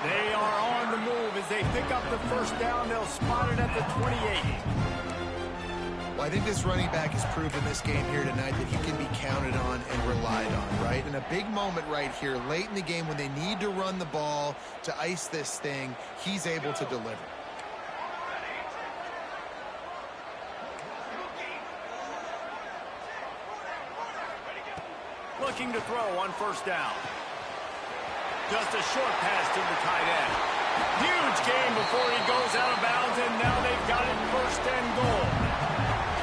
They are on the move as they pick up the first down. They'll spot it at the 28. Well, I think this running back has proven this game here tonight that he can be counted on and relied on, right? In a big moment right here, late in the game when they need to run the ball to ice this thing, he's able to deliver. Looking to throw on first down. Just a short pass to the tight end. Huge gain before he goes out of bounds, and now they've got it first and goal.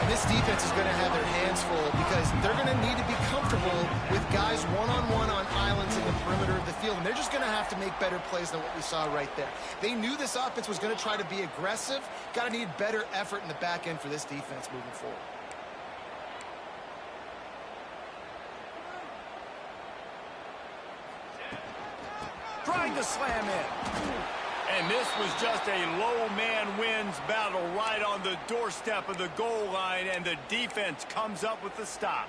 And this defense is going to have their hands full because they're going to need to be comfortable with guys one-on-one on islands in the perimeter of the field. And they're just going to have to make better plays than what we saw right there. They knew this offense was going to try to be aggressive. Got to need better effort in the back end for this defense moving forward. Trying to slam in. And this was just a low man wins battle right on the doorstep of the goal line, and the defense comes up with the stop.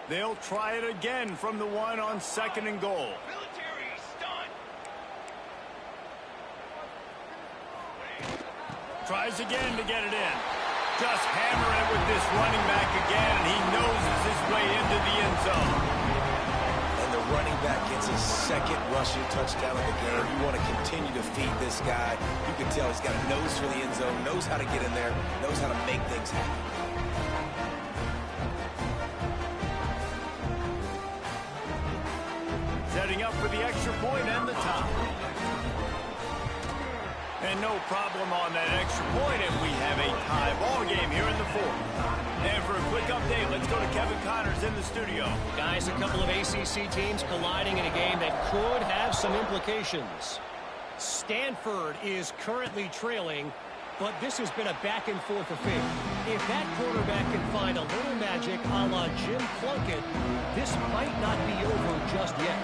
They'll try it again from the one on second and goal. Tries again to get it in. Just hammer it with this running back again, and he noses his way into the end zone. Running back gets his second rushing touchdown of the game. You want to continue to feed this guy. You can tell he's got a nose for the end zone, knows how to get in there, knows how to make things happen. Setting up for the extra point and the tie. And no problem on that extra point, and we have a tie ball game here in the fourth. And for a quick update, let's go to Kevin Connors in the studio. Guys, a couple of ACC teams colliding in a game that could have some implications. Stanford is currently trailing, but this has been a back-and-forth affair. If that quarterback can find a little magic a la Jim Plunkett, this might not be over just yet.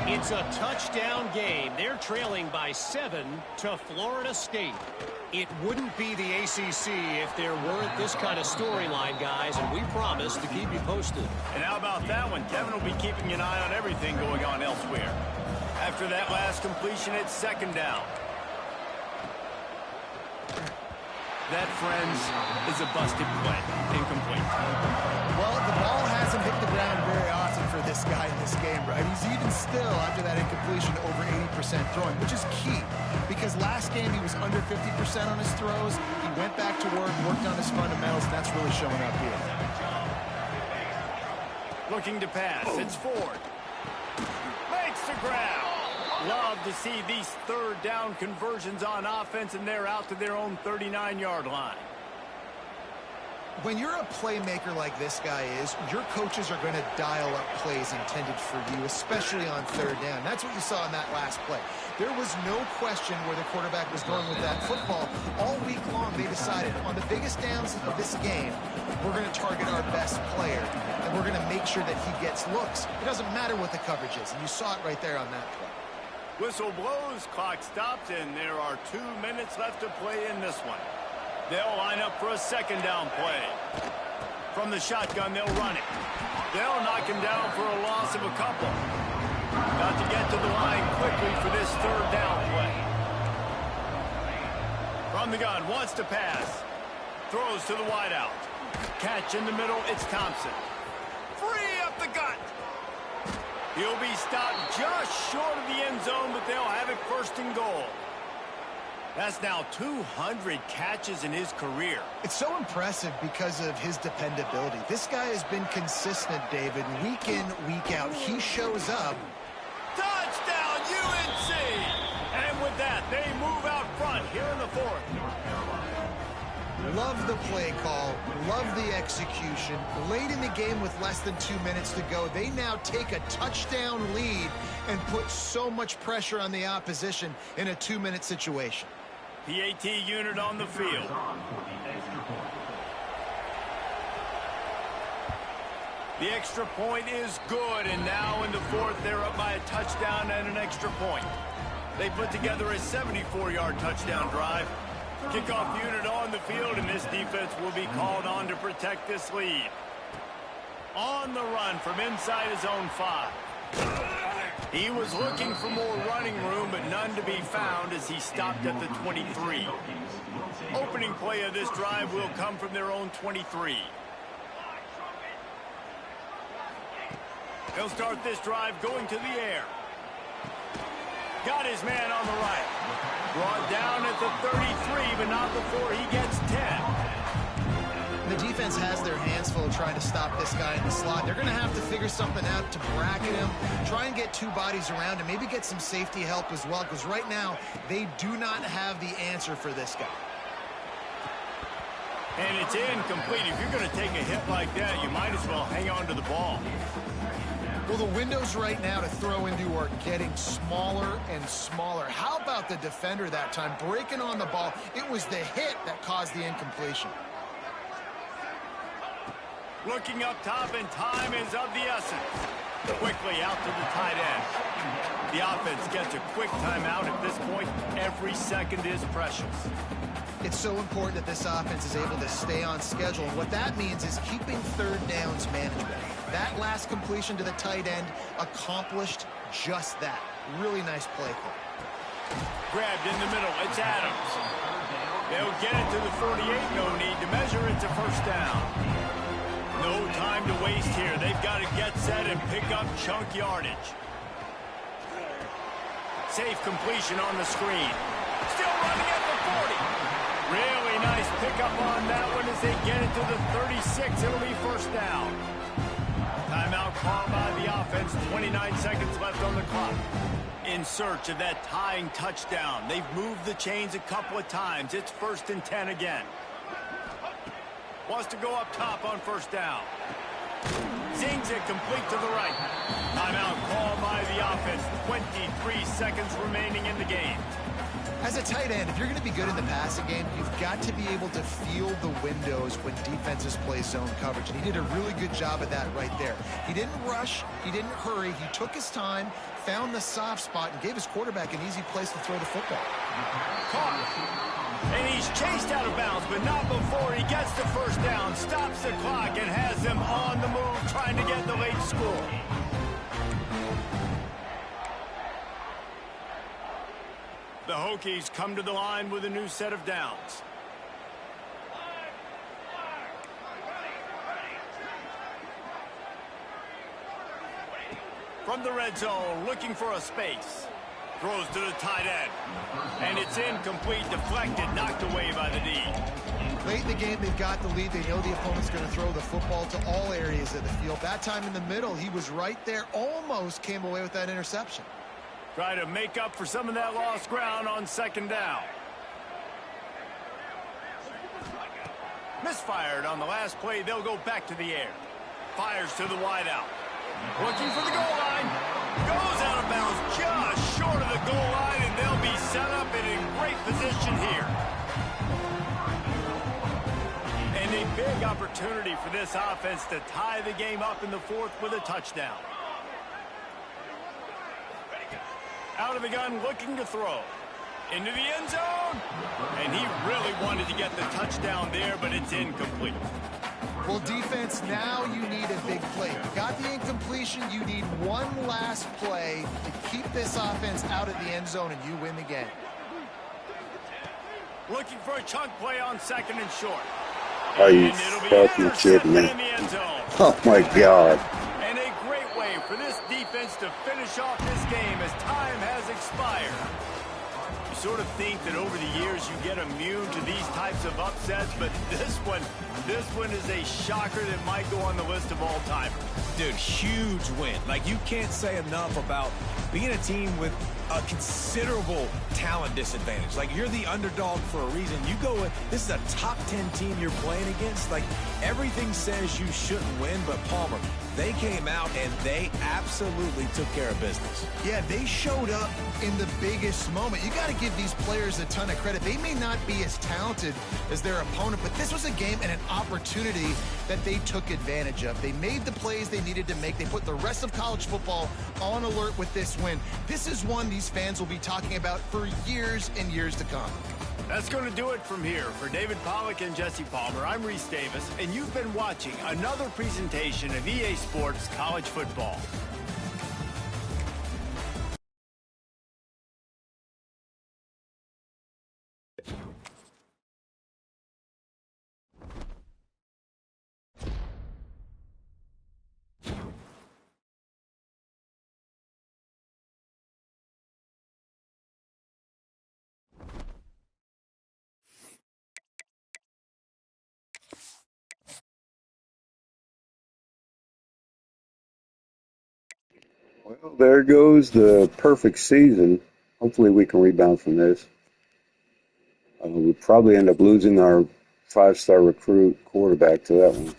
It's a touchdown game. They're trailing by 7 to Florida State. It wouldn't be the ACC if there weren't this kind of storyline, guys, and we promise to keep you posted. And how about that one? Kevin will be keeping an eye on everything going on elsewhere. After that last completion, it's second down. That, friends, is a busted play. Incomplete. Well, the ball hasn't hit the ground very often for this guy in this game, right? He's even still, after that incompletion, over 80% throwing, which is key. Because last game, he was under 50% on his throws. He went back to work, worked on his fundamentals, and that's really showing up here. Looking to pass. It's Ford. Makes the grab. Love to see these third down conversions on offense, and they're out to their own 39-yard line. When you're a playmaker like this guy is, your coaches are going to dial up plays intended for you, especially on third down. That's what you saw in that last play. There was no question where the quarterback was going with that football. All week long, they decided on the biggest downs of this game, we're going to target our best player, and we're going to make sure that he gets looks. It doesn't matter what the coverage is, and you saw it right there on that play. Whistle blows, clock stops, and there are 2 minutes left to play in this one. They'll line up for a second down play. From the shotgun, they'll run it. They'll knock him down for a loss of a couple. Got to get to the line quickly for this third down play. From the gun, wants to pass. Throws to the wideout. Catch in the middle, it's Thompson. Free up the gut. He'll be stopped just short of the end zone, but they'll have it first and goal. That's now 200 catches in his career. It's so impressive because of his dependability. This guy has been consistent, David, week in, week out. He shows up. Touchdown, UNC! And with that, they move out front here in the fourth. Love the play call. Love the execution. Late in the game with less than 2 minutes to go, they now take a touchdown lead and put so much pressure on the opposition in a 2-minute situation. PAT unit on the field. The extra point is good, and now in the fourth, they're up by a touchdown and an extra point. They put together a 74-yard touchdown drive. Kickoff unit on the field, and this defense will be called on to protect this lead. On the run from inside his own 5. He was looking for more running room, but none to be found as he stopped at the 23. Opening play of this drive will come from their own 23. He'll start this drive going to the air. Got his man on the right. Brought down at the 33, but not before he gets 10. The defense has their hands full trying to stop this guy in the slot. They're going to have to figure something out to bracket him, try and get 2 bodies around him, maybe get some safety help as well, because right now they do not have the answer for this guy. And it's incomplete. If you're going to take a hit like that, you might as well hang on to the ball. Well, the windows right now to throw into are getting smaller and smaller. How about the defender that time breaking on the ball? It was the hit that caused the incompletion. Looking up top, and time is of the essence. Quickly out to the tight end. The offense gets a quick timeout. At this point, every second is precious. It's so important that this offense is able to stay on schedule. And what that means is keeping third downs manageable. That last completion to the tight end accomplished just that. Really nice play call. Grabbed in the middle. It's Adams. They'll get it to the 48. No need to measure. It's a first down. No time to waste here. They've got to get set and pick up chunk yardage. Safe completion on the screen. Still running at the 40. Really nice pickup on that one as they get it to the 36. It'll be first down. Timeout called by the offense. 29 seconds left on the clock. In search of that tying touchdown. They've moved the chains a couple of times. It's 1st and 10 again. Wants to go up top on first down. Zings it complete to the right. Timeout called by the offense. 23 seconds remaining in the game. As a tight end, if you're going to be good in the passing game, you've got to be able to feel the windows when defenses play zone coverage. And he did a really good job of that right there. He didn't rush. He didn't hurry. He took his time, found the soft spot, and gave his quarterback an easy place to throw the football. Caught. And he's chased out of bounds, but not before he gets the first down, stops the clock, and has them on the move trying to get the late score. The Hokies come to the line with a new set of downs. From the red zone, looking for a space. Throws to the tight end. And it's incomplete, deflected, knocked away by the D. Late in the game, they've got the lead. They know the opponent's going to throw the football to all areas of the field. That time in the middle, he was right there. Almost came away with that interception. Try to make up for some of that lost ground on second down. Misfired on the last play. They'll go back to the air. Fires to the wideout. Looking for the goal line. Goes out of bounds just short of the goal line, and they'll be set up and in great position here. And a big opportunity for this offense to tie the game up in the fourth with a touchdown. Out of the gun, looking to throw. Into the end zone. And he really wanted to get the touchdown there, but it's incomplete. Well, defense, now you need a big play. You got the incompletion. You need one last play to keep this offense out of the end zone, and you win the game. Looking for a chunk play on second and short. Are you fucking kidding me? Oh, my God. And a great way for this defense to finish off this game as time has expired. sort of think that over the years you get immune to these types of upsets, but this one is a shocker that might go on the list of all-time. Dude, huge win. Like, you can't say enough about being a team with a considerable talent disadvantage. Like, you're the underdog for a reason. You go with, this is a top 10 team you're playing against. Like, everything says you shouldn't win, but Palmer, they came out and they absolutely took care of business. Yeah, they showed up in the biggest moment. You got to give these players a ton of credit. They may not be as talented as their opponent, but this was a game and an opportunity that they took advantage of. They made the plays they needed to make. They put the rest of college football on alert with this win. This is one these fans will be talking about for years and years to come. That's going to do it from here. For David Pollack and Jesse Palmer, I'm Reese Davis, and you've been watching another presentation of EA Sports College Football. Well, there goes the perfect season. Hopefully we can rebound from this. We'll probably end up losing our five-star recruit quarterback to that one.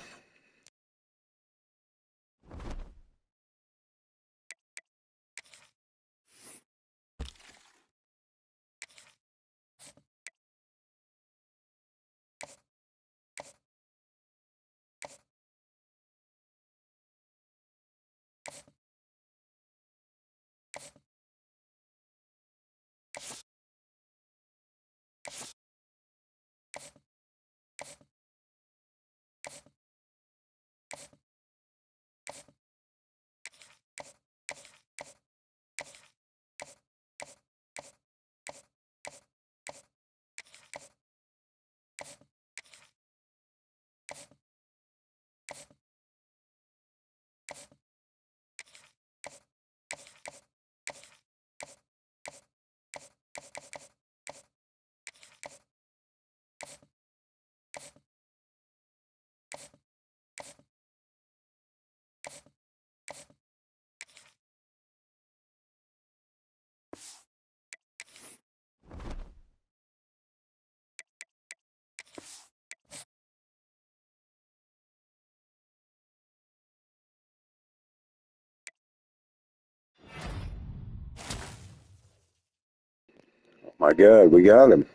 My God, we got him.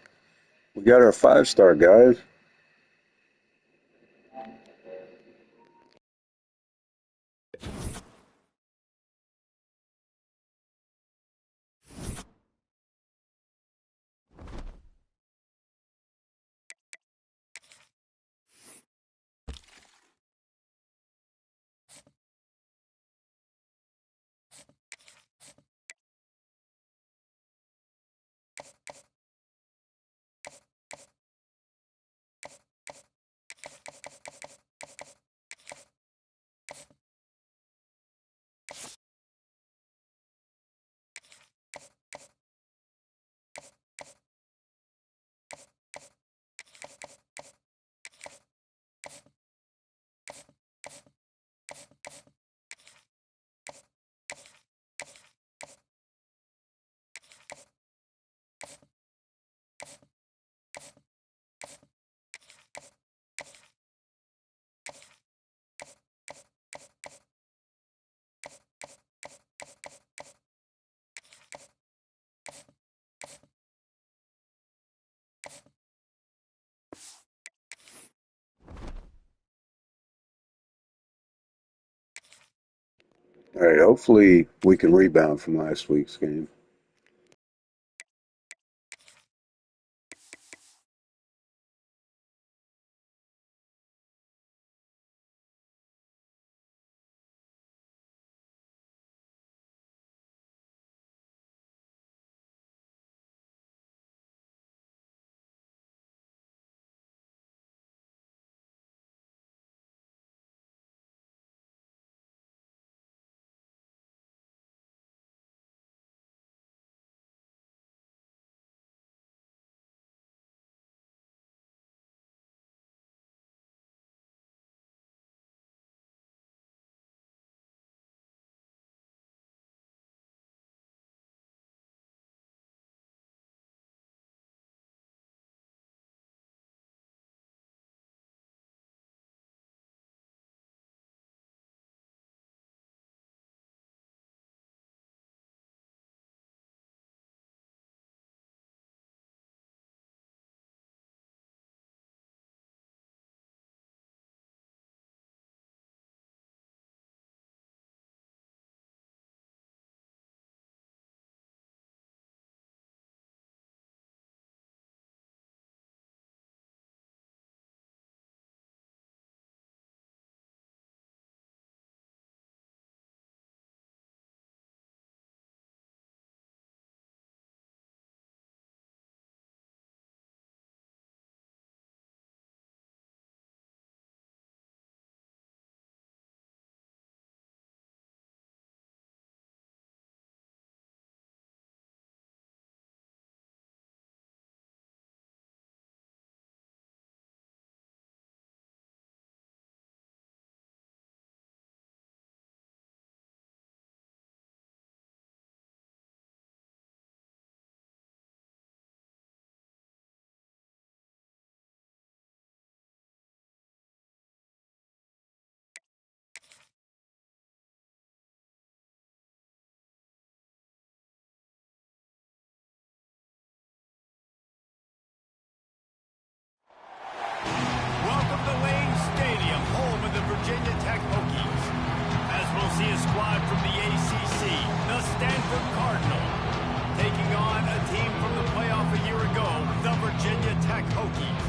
We got our five-star, guys. All right, hopefully we can rebound from last week's game. the Lane Stadium, home of the Virginia Tech Hokies. As we'll see a squad from the ACC, the Stanford Cardinal, taking on a team from the playoff a year ago, the Virginia Tech Hokies.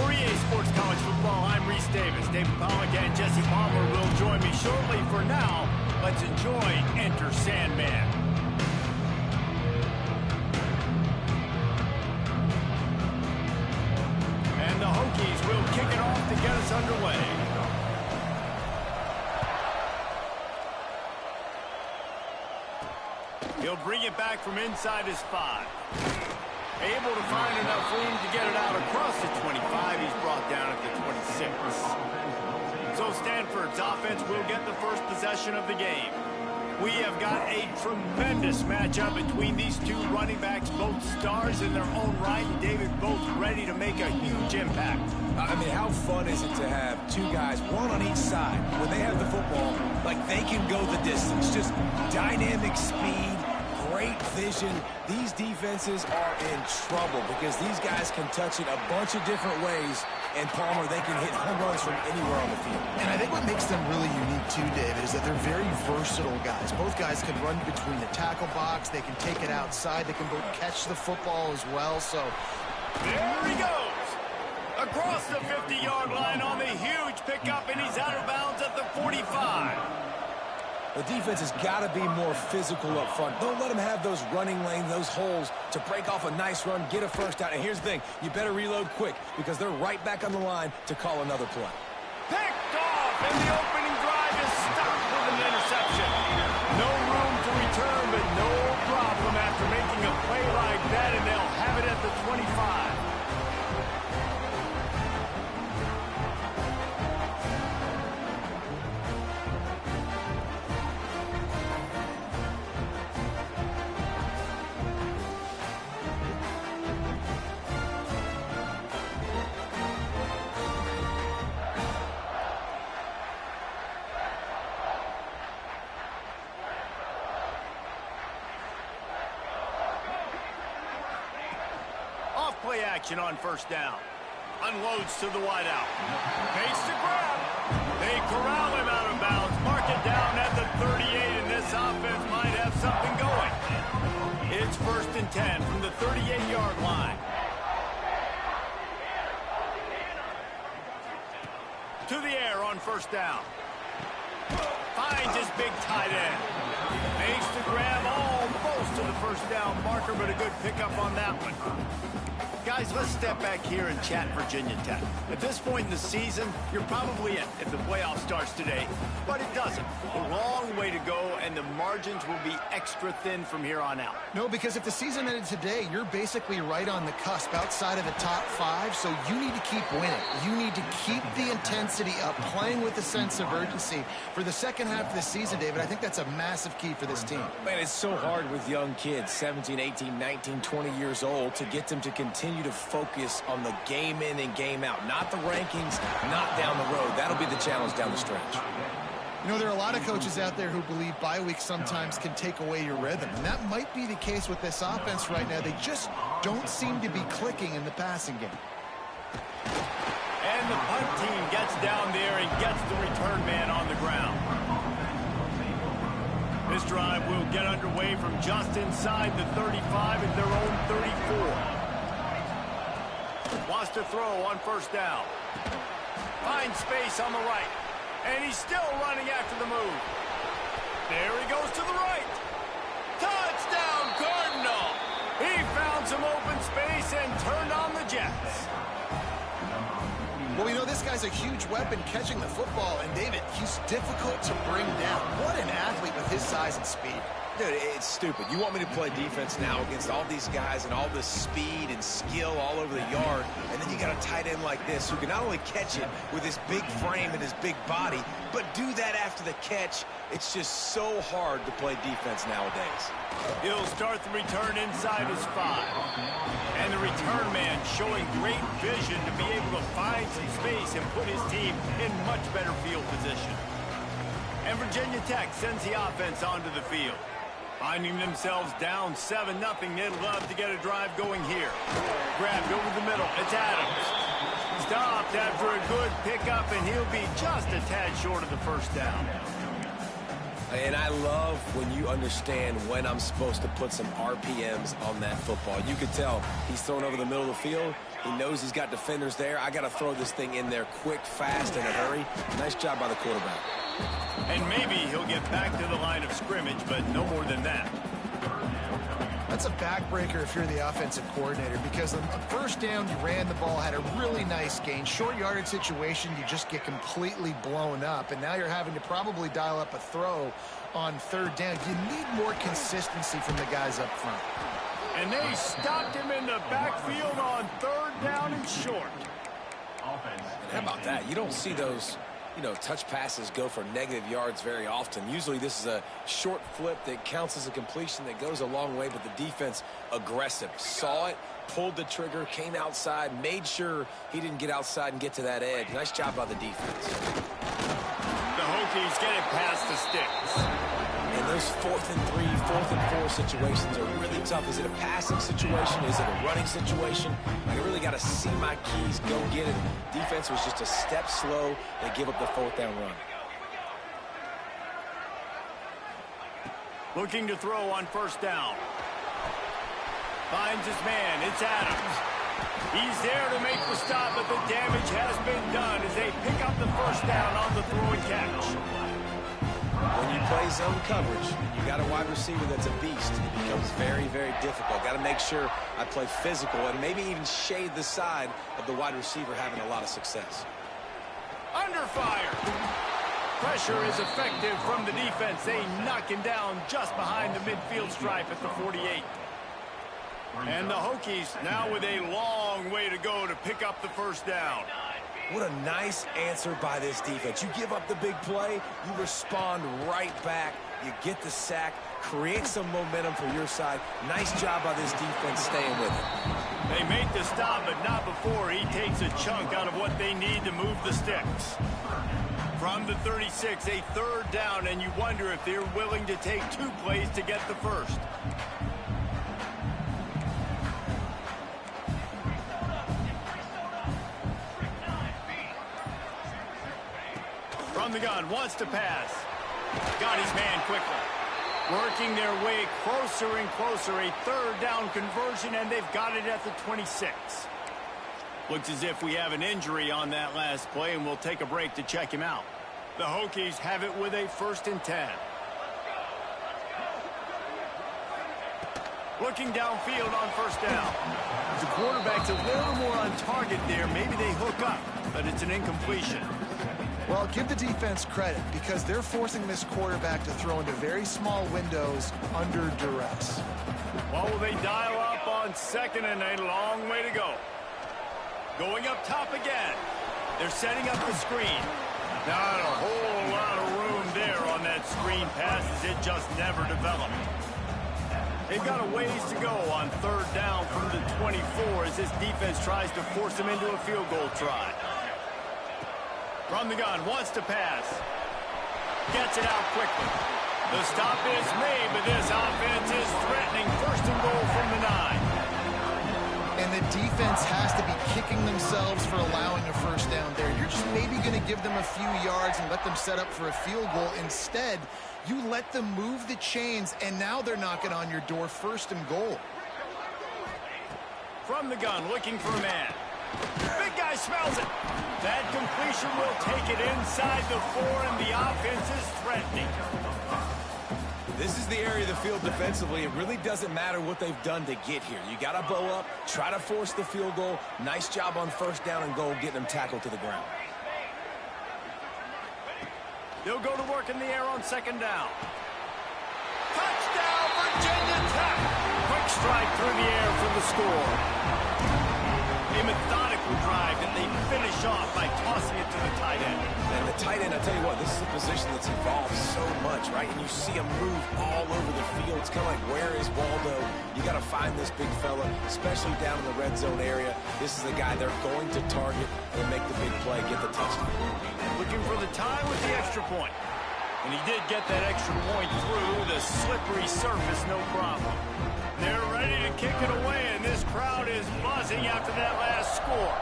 For EA Sports College Football, I'm Reese Davis. David Pollack and Jesse Palmer will join me shortly. For now, let's enjoy Enter Sandman. And the Hokies will kick it off to get us underway. He'll bring it back from inside his 5. Able to find enough room to get it out across the 25. He's brought down at the 26. So Stanford's offense will get the first possession of the game. We have got a tremendous matchup between these two running backs, both stars in their own right, and David, both ready to make a huge impact. I mean, how fun is it to have two guys, one on each side, when they have the football, like they can go the distance. Just dynamic speed, great vision. These defenses are in trouble because these guys can touch it a bunch of different ways. And Palmer, they can hit home runs from anywhere on the field. And I think what makes them really unique too, David, is that they're very versatile guys. Both guys can run between the tackle box. They can take it outside. They can both catch the football as well. So there he goes. Across the 50-yard line on the huge pickup, and he's out of bounds at the 45. The defense has got to be more physical up front. Don't let them have those running lanes, those holes to break off a nice run, get a first down. And here's the thing, you better reload quick because they're right back on the line to call another play. Picked off, and the opening drive is stopped with an interception. No room to return, but no problem after making a play like that, and they'll have it at the 25. Play action on first down. Unloads to the wideout. Makes the grab. They corral him out of bounds. Mark it down at the 38, and this offense might have something going. It's 1st and 10 from the 38-yard line. To the air on first down. Finds his big tight end. Makes the grab almost to the first down marker, but a good pickup on that one. Guys, let's step back here and chat Virginia Tech. At this point in the season, you're probably in if the playoff starts today, but it doesn't. A long way to go, and the margins will be extra thin from here on out. no, because if the season ended today, you're basically right on the cusp outside of the top 5, so you need to keep winning. You need to keep the intensity up, playing with a sense of urgency. For the second half of the season, David, I think that's a massive key for this team. Man, it's so hard with young kids, 17, 18, 19, 20 years old, to get them to continue to focus on the game in and game out. Not the rankings, not down the road. That'll be the challenge down the stretch. You know, there are a lot of coaches out there who believe bye weeks sometimes can take away your rhythm, and that might be the case with this offense right now. They just don't seem to be clicking in the passing game. And the punt team gets down there and gets the return man on the ground. This drive will get underway from just inside the 35 at their own 34. Wants to throw on first down. Finds space on the right. And he's still running after the move. There he goes to the right. Touchdown, Cardinal! He found some open space and turned on the Jets. Well, we know this guy's a huge weapon catching the football, and David, he's difficult to bring down. What an athlete with his size and speed. Dude, it's stupid. You want me to play defense now against all these guys and all this speed and skill all over the yard, and then you got a tight end like this who can not only catch it with his big frame and his big body, but do that after the catch. It's just so hard to play defense nowadays. He'll start the return inside his 5. And the return man showing great vision to be able to find some space and put his team in much better field position. And Virginia Tech sends the offense onto the field. Finding themselves down 7-0, they'd love to get a drive going here. Grabbed over the middle, it's Adams. stopped after a good pickup, and he'll be just a tad short of the first down. And I love when you understand when I'm supposed to put some RPMs on that football. You could tell he's thrown over the middle of the field. He knows he's got defenders there. I got to throw this thing in there quick, fast, in a hurry. Nice job by the quarterback. And maybe he'll get back to the line of scrimmage, but no more than that. That's a backbreaker if you're the offensive coordinator, because on first down, you ran the ball, had a really nice gain. Short yardage situation, you just get completely blown up, and now you're having to probably dial up a throw on third down. You need more consistency from the guys up front. And they stopped him in the backfield on third down and short. Offense. And how about that? You don't see those, touch passes go for negative yards very often. Usually this is a short flip that counts as a completion that goes a long way, but the defense aggressive. Saw it, pulled the trigger, came outside, made sure he didn't get outside and get to that edge. Nice job by the defense. The Hokies get it past the sticks. And those 4th and 3, 4th and 4 situations are really tough. Is it a passing situation? Is it a running situation? I really got to see my keys, go get it. Defense was just a step slow. They give up the 4th down run. Looking to throw on first down. Finds his man. It's Adams. He's there to make the stop, but the damage has been done as they pick up the first down on the throw and catch. When you play zone coverage, you got a wide receiver that's a beast. It becomes very, very difficult. Got to make sure I play physical and maybe even shade the side of the wide receiver having a lot of success. Under fire. Pressure is effective from the defense. They knock him down just behind the midfield stripe at the 48. And the Hokies now with a long way to go to pick up the first down. What a nice answer by this defense. You give up the big play, you respond right back, you get the sack, create some momentum for your side. Nice job by this defense staying with it. They make the stop, but not before he takes a chunk out of what they need to move the sticks. From the 36, a third down, and you wonder if they're willing to take 2 plays to get the first. From the gun, wants to pass. Got his man quickly. Working their way closer and closer. A third down conversion, and they've got it at the 26. Looks as if we have an injury on that last play, and we'll take a break to check him out. The Hokies have it with a 1st and 10. Looking downfield on first down. The quarterback's a little more on target there. Maybe they hook up, but it's an incompletion. Well, give the defense credit because they're forcing this quarterback to throw into very small windows under duress. Well, will they dial up on 2nd and a long way to go? Going up top again. They're setting up the screen. Not a whole lot of room there on that screen pass as it just never developed. They've got a ways to go on third down from the 24 as this defense tries to force them into a field goal try. From the gun, wants to pass. Gets it out quickly. The stop is made, but this offense is threatening. 1st and goal from the 9. And the defense has to be kicking themselves for allowing a first down there. You're just maybe going to give them a few yards and let them set up for a field goal. Instead, you let them move the chains, and now they're knocking on your door. 1st and goal. From the gun, looking for a man. Big guy smells it. That completion will take it inside the 4, and the offense is threatening. This is the area of the field defensively. It really doesn't matter what they've done to get here. You got to bow up, try to force the field goal. Nice job on 1st down and goal, getting them tackled to the ground. They'll go to work in the air on 2nd down. Touchdown, Virginia Tech. Quick strike through the air for the score. A methodical drive that they finish off by tossing it to the tight end. And the tight end, I tell you what, this is a position that's evolved so much, right? And you see him move all over the field. It's kind of like, where is Waldo? You got to find this big fella, especially down in the red zone area. This is the guy they're going to target and make the big play, get the touchdown. Looking for the tie with the extra point. And he did get that extra point through the slippery surface, no problem. They're ready to kick it away, and this crowd is buzzing after that last score.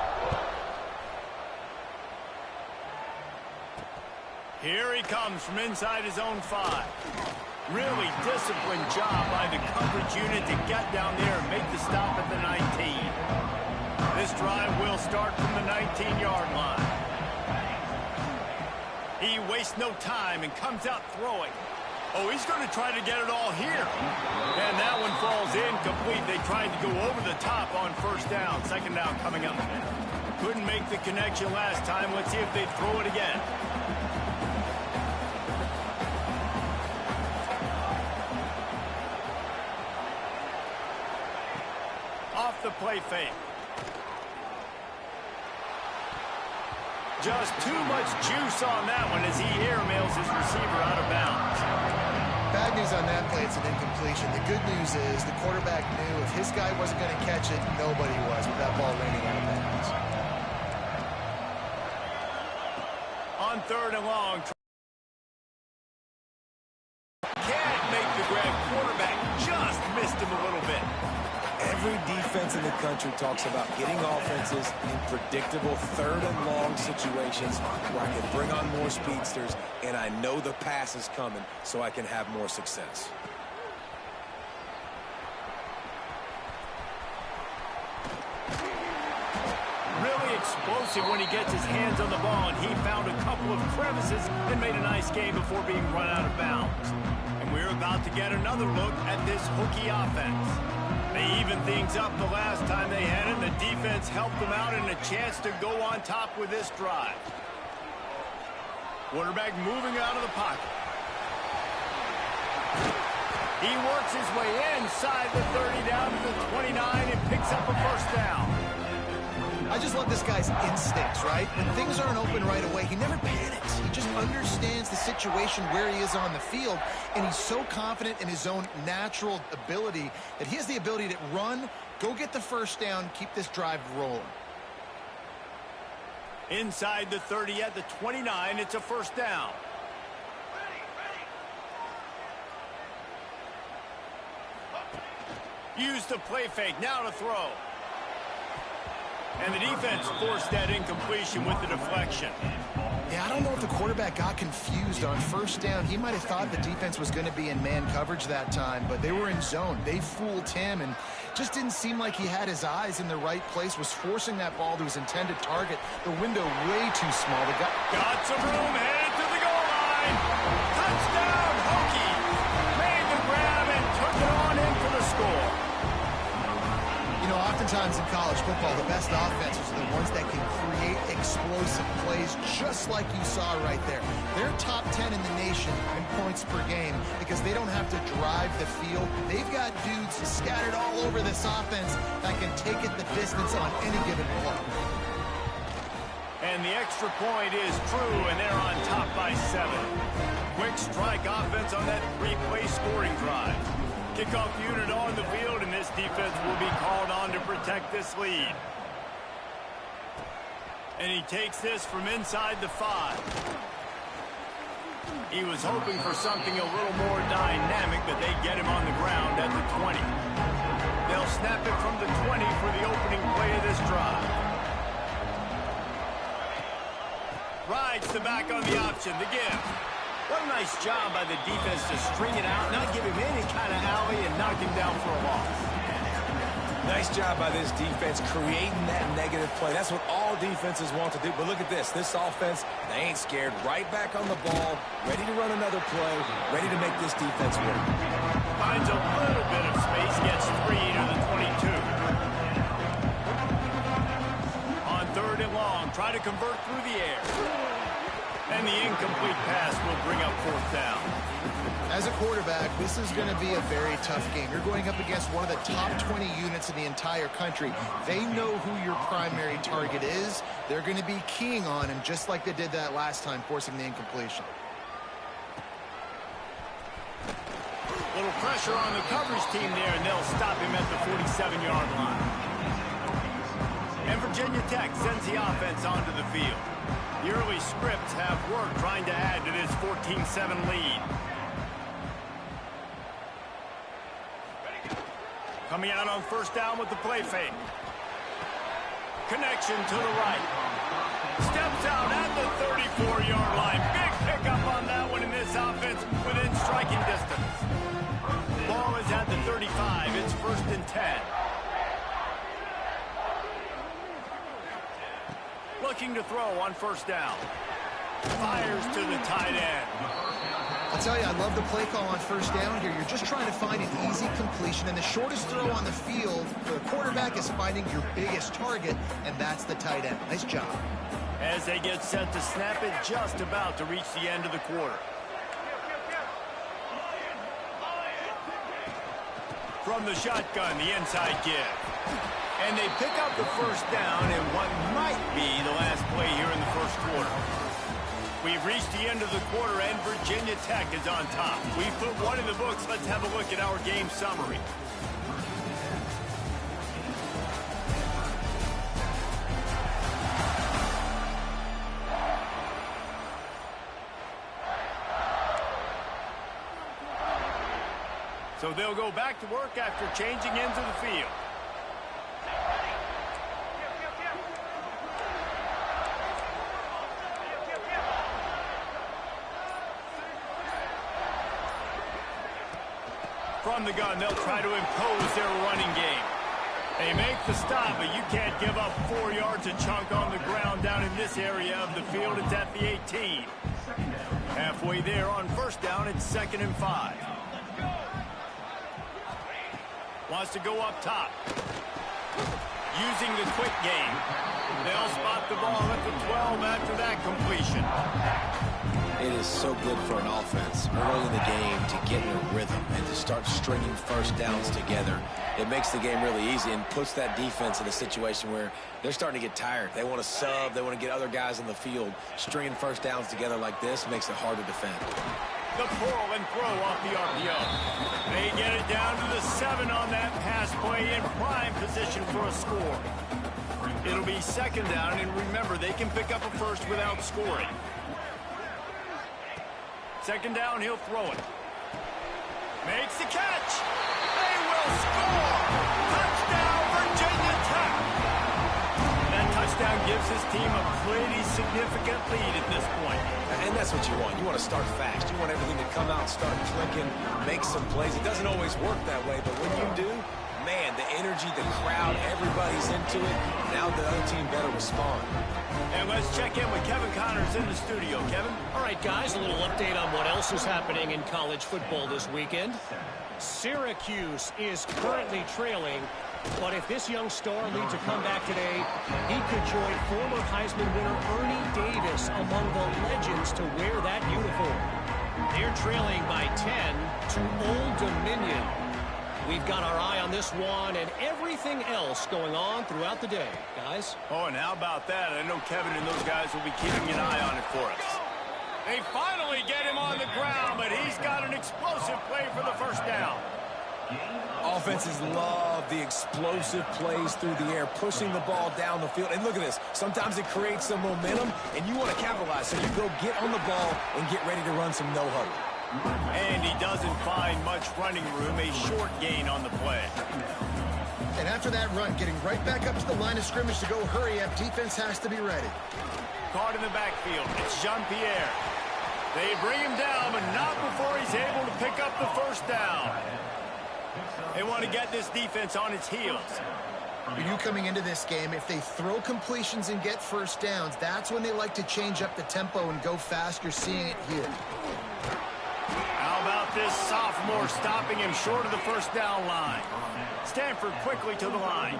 Here he comes from inside his own 5. Really disciplined job by the coverage unit to get down there and make the stop at the 19. This drive will start from the 19-yard line. He wastes no time and comes out throwing. Oh, he's going to try to get it all here. And that one falls incomplete. They tried to go over the top on first down. Second down coming up. Couldn't make the connection last time. Let's see if they throw it again. Off the play fake. Just too much juice on that one as he airmails his receiver out of bounds. Bad news on that play, it's an incompletion. The good news is the quarterback knew if his guy wasn't going to catch it, nobody was with that ball landing out of bounds. On 3rd and long. Can't make the grab. Quarterback just missed him a little bit. Every defense in the country talks about getting offenses in predictable 3rd and long situations where I can bring on more speedsters and I know the pass is coming so I can have more success. Really explosive when he gets his hands on the ball, and he found a couple of crevices and made a nice game before being run out of bounds. And we're about to get another look at this hooky offense. They evened things up the last time they had it, and the defense helped them out and a chance to go on top with this drive. Quarterback moving out of the pocket. He works his way inside the 30 down to the 29 and picks up a first down. I just love this guy's instincts, right? When things aren't open right away, he never panics. He just understands the situation where he is on the field, and he's so confident in his own natural ability that he has the ability to run, go get the first down, keep this drive rolling. Inside the 30 at the 29, it's a first down. Use the play fake, now to throw. And the defense forced that incompletion with the deflection. Yeah, I don't know if the quarterback got confused on first down. He might have thought the defense was going to be in man coverage that time, but they were in zone. They fooled him and just didn't seem like he had his eyes in the right place, was forcing that ball to his intended target. The window way too small. Got some room, headed to the goal line. Touchdown, Hokie. Made the grab and took it on in for the score. You know, oftentimes in college football, the best offenses are the ones that can create explosive plays just like you saw right there. They're top 10 in the nation in points per game because they don't have to drive the field. They've got dudes scattered all over this offense that can take it the distance on any given play. And the extra point is true, and they're on top by 7. Quick strike offense on that 3-play scoring drive. Kickoff unit on the field, and this defense will be called on to protect this lead. And he takes this from inside the 5. He was hoping for something a little more dynamic, but they get him on the ground at the 20. They'll snap it from the 20 for the opening play of this drive. Rides the back on the option, the give. What a nice job by the defense to string it out, not give him any kind of alley, and knock him down for a loss. Nice job by this defense creating that negative play. That's what all defenses want to do. But look at this. This offense, they ain't scared. Right back on the ball, ready to run another play, ready to make this defense work. Finds a little bit of space, gets 3 to the 22. On 3rd and long, try to convert through the air. And the incomplete pass will bring up 4th down. As a quarterback, this is going to be a very tough game. You're going up against one of the top 20 units in the entire country. They know who your primary target is. They're going to be keying on him just like they did that last time, forcing the incompletion. Little pressure on the coverage team there, and they'll stop him at the 47-yard line. And Virginia Tech sends the offense onto the field. The early scripts have worked trying to add to this 14-7 lead. Coming out on first down with the play fake. Connection to the right. Steps out at the 34-yard line. Big pickup 10. Looking to throw on first down. Fires to the tight end. I'll tell you, I love the play call on first down here. You're just trying to find an easy completion, and the shortest throw on the field for the quarterback is finding your biggest target, and that's the tight end. Nice job. As they get set to snap it, just about to reach the end of the quarter. From the shotgun, the inside give. And they pick up the first down in what might be the last play here in the first quarter. We've reached the end of the quarter, and Virginia Tech is on top. We've put one in the books. Let's have a look at our game summary. So they'll go back to work after changing into the field. From the gun, they'll try to impose their running game. They make the stop, but you can't give up 4 yards a chunk on the ground down in this area of the field. It's at the 18. Halfway there on first down, it's 2nd and 5. Wants to go up top. Using the quick game. They'll spot the ball at the 12 after that completion. It is so good for an offense early in the game to get in a rhythm and to start stringing first downs together. It makes the game really easy and puts that defense in a situation where they're starting to get tired. They want to sub. They want to get other guys in the field. Stringing first downs together like this makes it hard to defend. The pull and throw off the RPO. They get it down to the 7 on that pass play in prime position for a score. It'll be 2nd down, and remember, they can pick up a first without scoring. 2nd down, he'll throw it. Makes the catch. They will score. Touchdown, Virginia Tech. That touchdown gives his team a pretty significant lead at this point. And that's what you want. You want to start fast. You want everything to come out, start clicking, make some plays. It doesn't always work that way, but when you do, man, the energy, the crowd, everybody's into it. Now the other team better respond. And let's check in with Kevin Connors in the studio. Kevin? All right, guys, a little update on what else is happening in college football this weekend. Syracuse is currently trailing, but if this young star leads a comeback today, he could join former Heisman winner Ernie Davis among the legends to wear that uniform. They're trailing by 10 to Old Dominion. We've got our eye on this one and everything else going on throughout the day, guys. Oh, and how about that? I know Kevin and those guys will be keeping an eye on it for us. They finally get him on the ground, but he's got an explosive play for the first down. Offenses love the explosive plays through the air, pushing the ball down the field. And look at this. Sometimes it creates some momentum, and you want to capitalize. So you go get on the ball and get ready to run some no-huddle. And he doesn't find much running room, a short gain on the play. And after that run, getting right back up to the line of scrimmage to go hurry up, defense has to be ready. Caught in the backfield, it's Jean-Pierre. They bring him down, but not before he's able to pick up the first down. They want to get this defense on its heels. You coming into this game, if they throw completions and get first downs, that's when they like to change up the tempo and go fast. You're seeing it here. How about this sophomore stopping him short of the first down line? Stanford quickly to the line.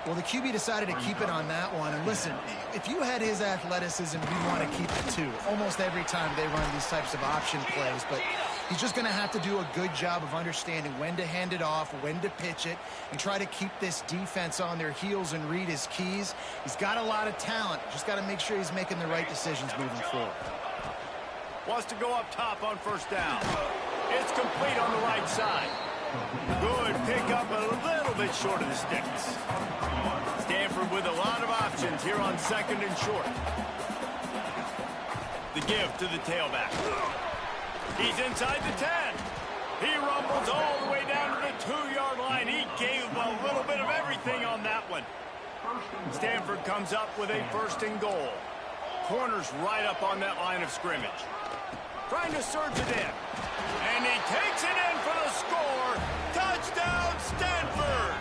Well, the QB decided to keep it on that one. And listen, if you had his athleticism, we want to keep the 2 almost every time they run these types of option plays. But he's just going to have to do a good job of understanding when to hand it off, when to pitch it, and try to keep this defense on their heels and read his keys. He's got a lot of talent. Just got to make sure he's making the right decisions moving forward. Wants to go up top on first down. It's complete on the right side. Good pickup, a little bit short of the sticks. Stanford with a lot of options here on 2nd and short. The give to the tailback. He's inside the 10. He rumbles all the way down to the 2-yard line. He gave a little bit of everything on that one. Stanford comes up with a 1st and goal. Corners right up on that line of scrimmage. Trying to surge it in. And he takes it in for the score. Touchdown, Stanford!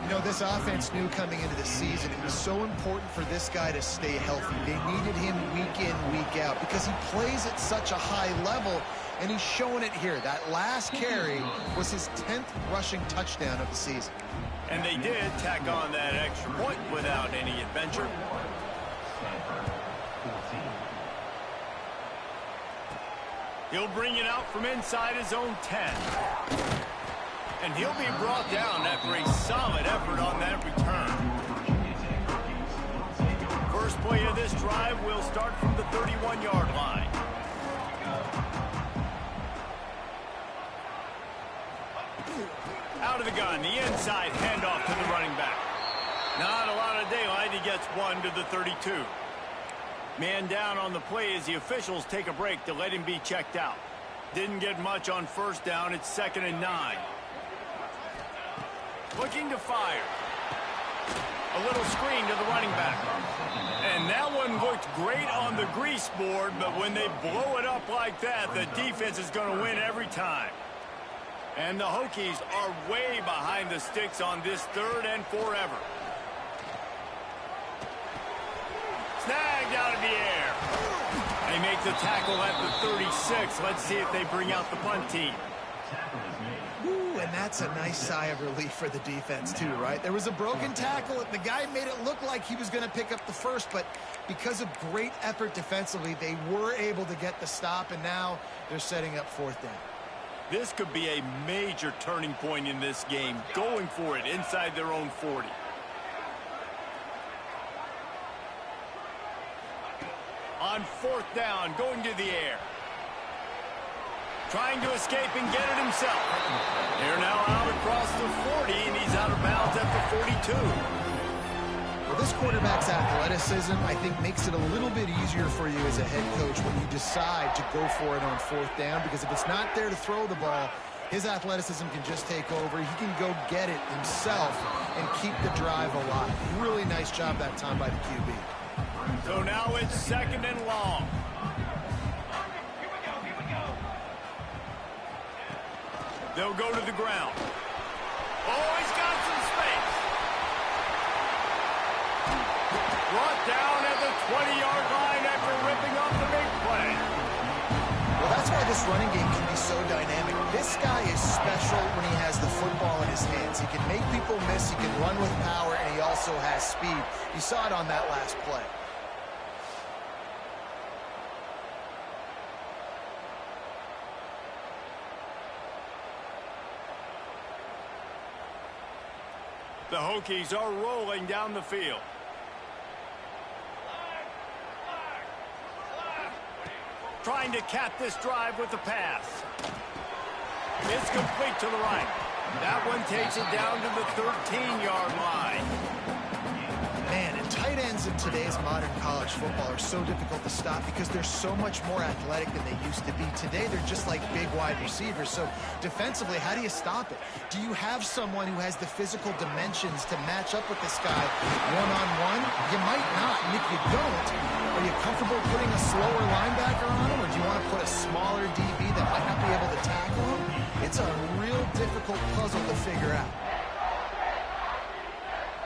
You know, this offense knew coming into the season it was so important for this guy to stay healthy. They needed him week in, week out because he plays at such a high level, and he's showing it here. That last carry was his 10th rushing touchdown of the season. And they did tack on that extra point without any adventure. He'll bring it out from inside his own 10. And he'll be brought down after a solid effort on that return. First play of this drive will start from the 31-yard line. Out of the gun, the inside handoff to the running back. Not a lot of daylight, he gets one to the 32. Man down on the play as the officials take a break to let him be checked out. Didn't get much on first down, it's 2nd and 9. Looking to fire. A little screen to the running back. And that one looked great on the grease board, but when they blow it up like that, the defense is going to win every time. And the Hokies are way behind the sticks on this 3rd and forever. Snagged out of the air. They make the tackle at the 36. Let's see if they bring out the punt team. Ooh, and that's a nice sigh of relief for the defense too, right? There was a broken tackle. The guy made it look like he was going to pick up the first, but because of great effort defensively, they were able to get the stop, and now they're setting up 4th down. This could be a major turning point in this game, going for it inside their own 40. On 4th down, going to the air. Trying to escape and get it himself. They're now out across the 40, and he's out of bounds at the 42. Well, this quarterback's athleticism, I think, makes it a little bit easier for you as a head coach when you decide to go for it on 4th down, because if it's not there to throw the ball, his athleticism can just take over. He can go get it himself and keep the drive alive. Really nice job that time by the QB. So now it's 2nd and long. They'll go to the ground. Oh, he's got some space. Brought down at the 20-yard line after ripping off the big play. Well, that's why this running game can be so dynamic. This guy is special when he has the football in his hands. He can make people miss, he can run with power, and he also has speed. You saw it on that last play. The Hokies are rolling down the field. Trying to cap this drive with the pass. It's complete to the right. That one takes it down to the 13-yard line. Man, and tight ends in today's modern college football are so difficult to stop because they're so much more athletic than they used to be. Today, they're just like big wide receivers. So defensively, how do you stop it? Do you have someone who has the physical dimensions to match up with this guy one-on-one? You might not. And if you don't, are you comfortable putting a slower linebacker on him, or do you want to put a smaller DB that might not be able to tackle him? It's a real difficult puzzle to figure out.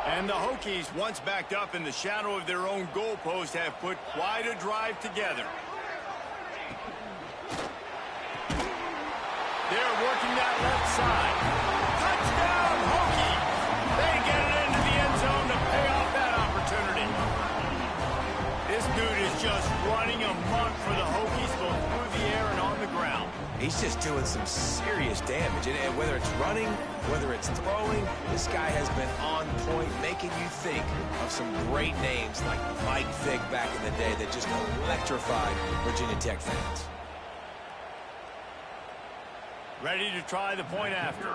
And the Hokies, once backed up in the shadow of their own goalpost, have put quite a drive together. They're working that left side. Touchdown, Hokies! They get it into the end zone to pay off that opportunity. This dude is just running amok for the Hokies, both through the air and on the ground. He's just doing some serious damage, and whether it's running, whether it's throwing, this guy has been on point, making you think of some great names like Mike Vick back in the day that just electrified Virginia Tech fans. Ready to try the point after.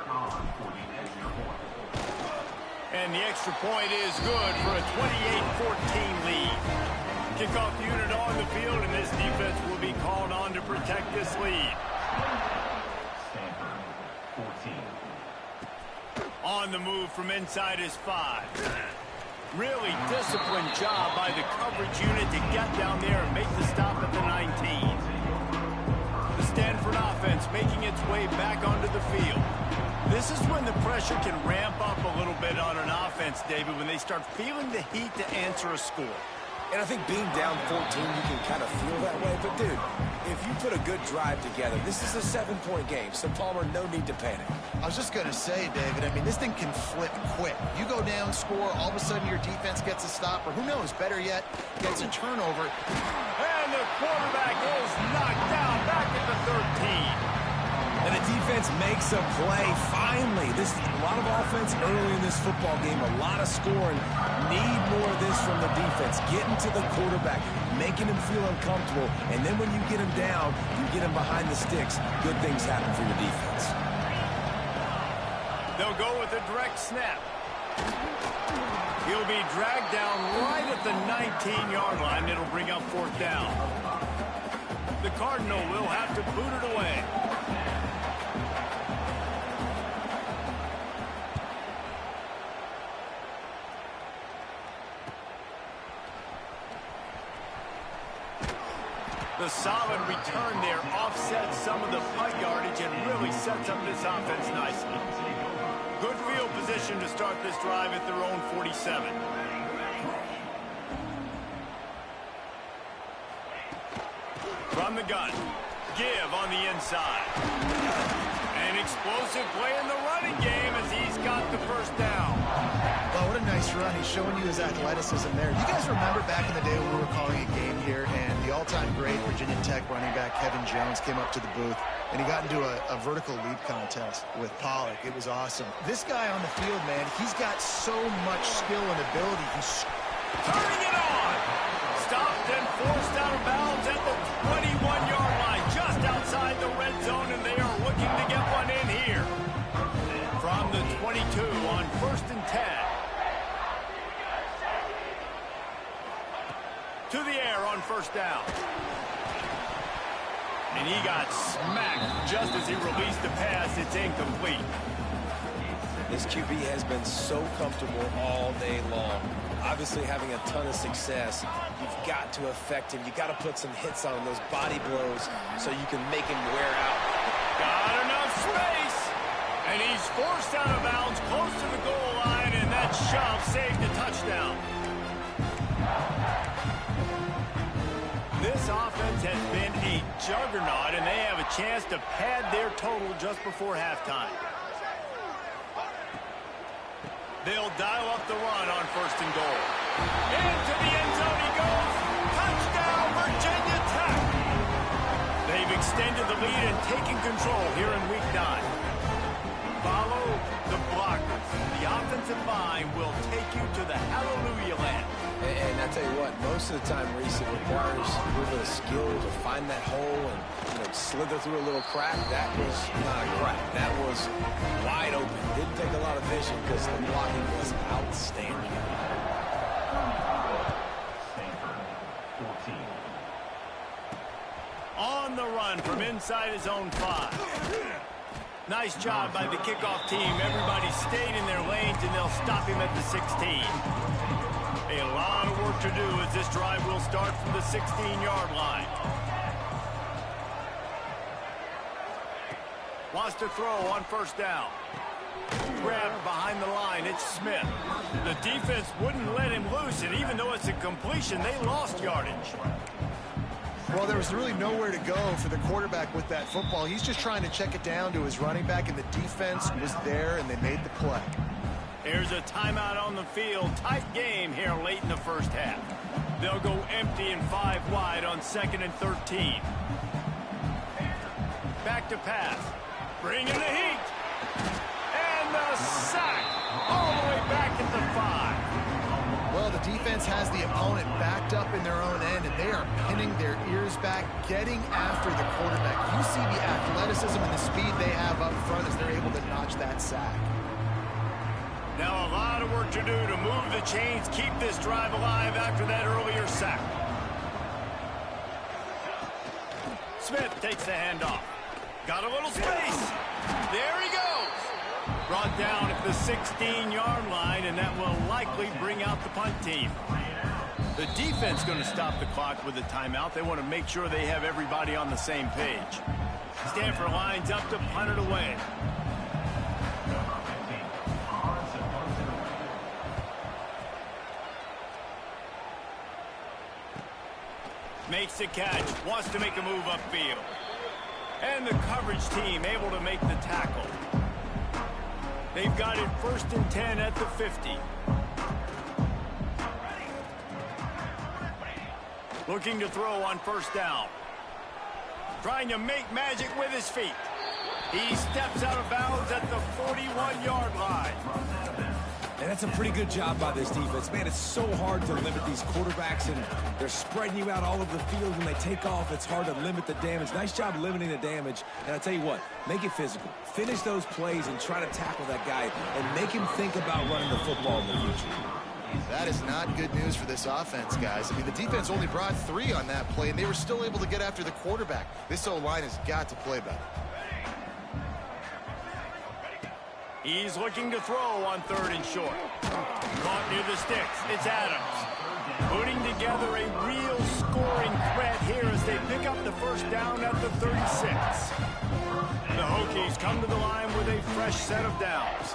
And the extra point is good for a 28-14 lead. Kickoff unit on the field, and this defense will be called on to protect this lead. On the move from inside his 5. Really disciplined job by the coverage unit to get down there and make the stop at the 19. The Stanford offense making its way back onto the field. This is when the pressure can ramp up a little bit on an offense, David, when they start feeling the heat to answer a score. And I think being down 14, you can kind of feel that way. But, dude, if you put a good drive together, this is a 7-point game. So, Palmer, no need to panic. I was just going to say, David, I mean, this thing can flip quick. You go down, score, all of a sudden your defense gets a stop, or who knows, better yet, gets a turnover. And the quarterback is knocked down back at the 13. And the defense makes a play, finally. This is a lot of offense early in this football game, a lot of scoring. Need more of this from the defense. Getting to the quarterback, making him feel uncomfortable, and then when you get him down, you get him behind the sticks, good things happen for your defense. They'll go with a direct snap. He'll be dragged down right at the 19-yard line. It'll bring up 4th down. The Cardinal will have to boot it away. The solid return there offsets some of the punt yardage and really sets up this offense nicely. Good field position to start this drive at their own 47. From the gun, give on the inside. An explosive play in the running game as he's got the 1st down. Oh, what a nice run. He's showing you his athleticism there. You guys remember back in the day when we were calling a game here and the all-time great Virginia Tech running back Kevin Jones came up to the booth and he got into a vertical leap contest with Pollock. It was awesome. This guy on the field, man, he's got so much skill and ability. He's turning it on. Stopped and forced out of bounds at the 21-yard line, just outside the red zone, and they are looking to get one in here. From the 22 on 1st and 10. To the air on 1st down. And he got smacked just as he released the pass. It's incomplete. This QB has been so comfortable all day long. Obviously having a ton of success. You've got to affect him. You've got to put some hits on him, those body blows, so you can make him wear out. Got enough space. And he's forced out of bounds close to the goal line, and that shove saved a touchdown. This offense has been a juggernaut, and they have a chance to pad their total just before halftime. They'll dial up the run on 1st and goal. Into the end zone he goes. Touchdown, Virginia Tech. They've extended the lead and taken control here in Week 9. Follow the blockers. The offensive line will take you to the hallelujah land. And I tell you what, most of the time, Reese, it requires a little bit of skill to find that hole and slither through a little crack. That was not a crack. That was wide open. Didn't take a lot of vision because the blocking was outstanding. On the run from inside his own 5. Nice job by the kickoff team. Everybody stayed in their lanes, and they'll stop him at the 16. A lot of work to do as this drive will start from the 16-yard line. Wants to throw on 1st down. Grabbed behind the line, it's Smith. The defense wouldn't let him loose, and even though it's a completion, they lost yardage. Well, there was really nowhere to go for the quarterback with that football. He's just trying to check it down to his running back, and the defense was there, and they made the play. There's a timeout on the field. Tight game here late in the 1st half. They'll go empty and 5 wide on 2nd and 13. Back to pass. Bringing the heat. And the sack. All the way back at the 5. Well, the defense has the opponent backed up in their own end, and they are pinning their ears back, getting after the quarterback. You see the athleticism and the speed they have up front as they're able to notch that sack. Now a lot of work to do to move the chains, keep this drive alive after that earlier sack. Smith takes the handoff. Got a little space. There he goes. Brought down at the 16-yard line, and that will likely bring out the punt team. The defense going to stop the clock with a timeout. They want to make sure they have everybody on the same page. Stanford lines up to punt it away. Makes the catch, wants to make a move upfield. And the coverage team able to make the tackle. They've got it 1st and 10 at the 50. Looking to throw on 1st down. Trying to make magic with his feet. He steps out of bounds at the 41-yard line. And that's a pretty good job by this defense. Man, it's so hard to limit these quarterbacks, and they're spreading you out all over the field. When they take off, it's hard to limit the damage. Nice job limiting the damage. And I tell you what, make it physical. Finish those plays and try to tackle that guy and make him think about running the football in the future. That is not good news for this offense, guys. I mean, the defense only brought 3 on that play, and they were still able to get after the quarterback. This O-line has got to play better. He's looking to throw on 3rd and short. Caught near the sticks. It's Adams. Putting together a real scoring threat here as they pick up the 1st down at the 36. The Hokies come to the line with a fresh set of downs.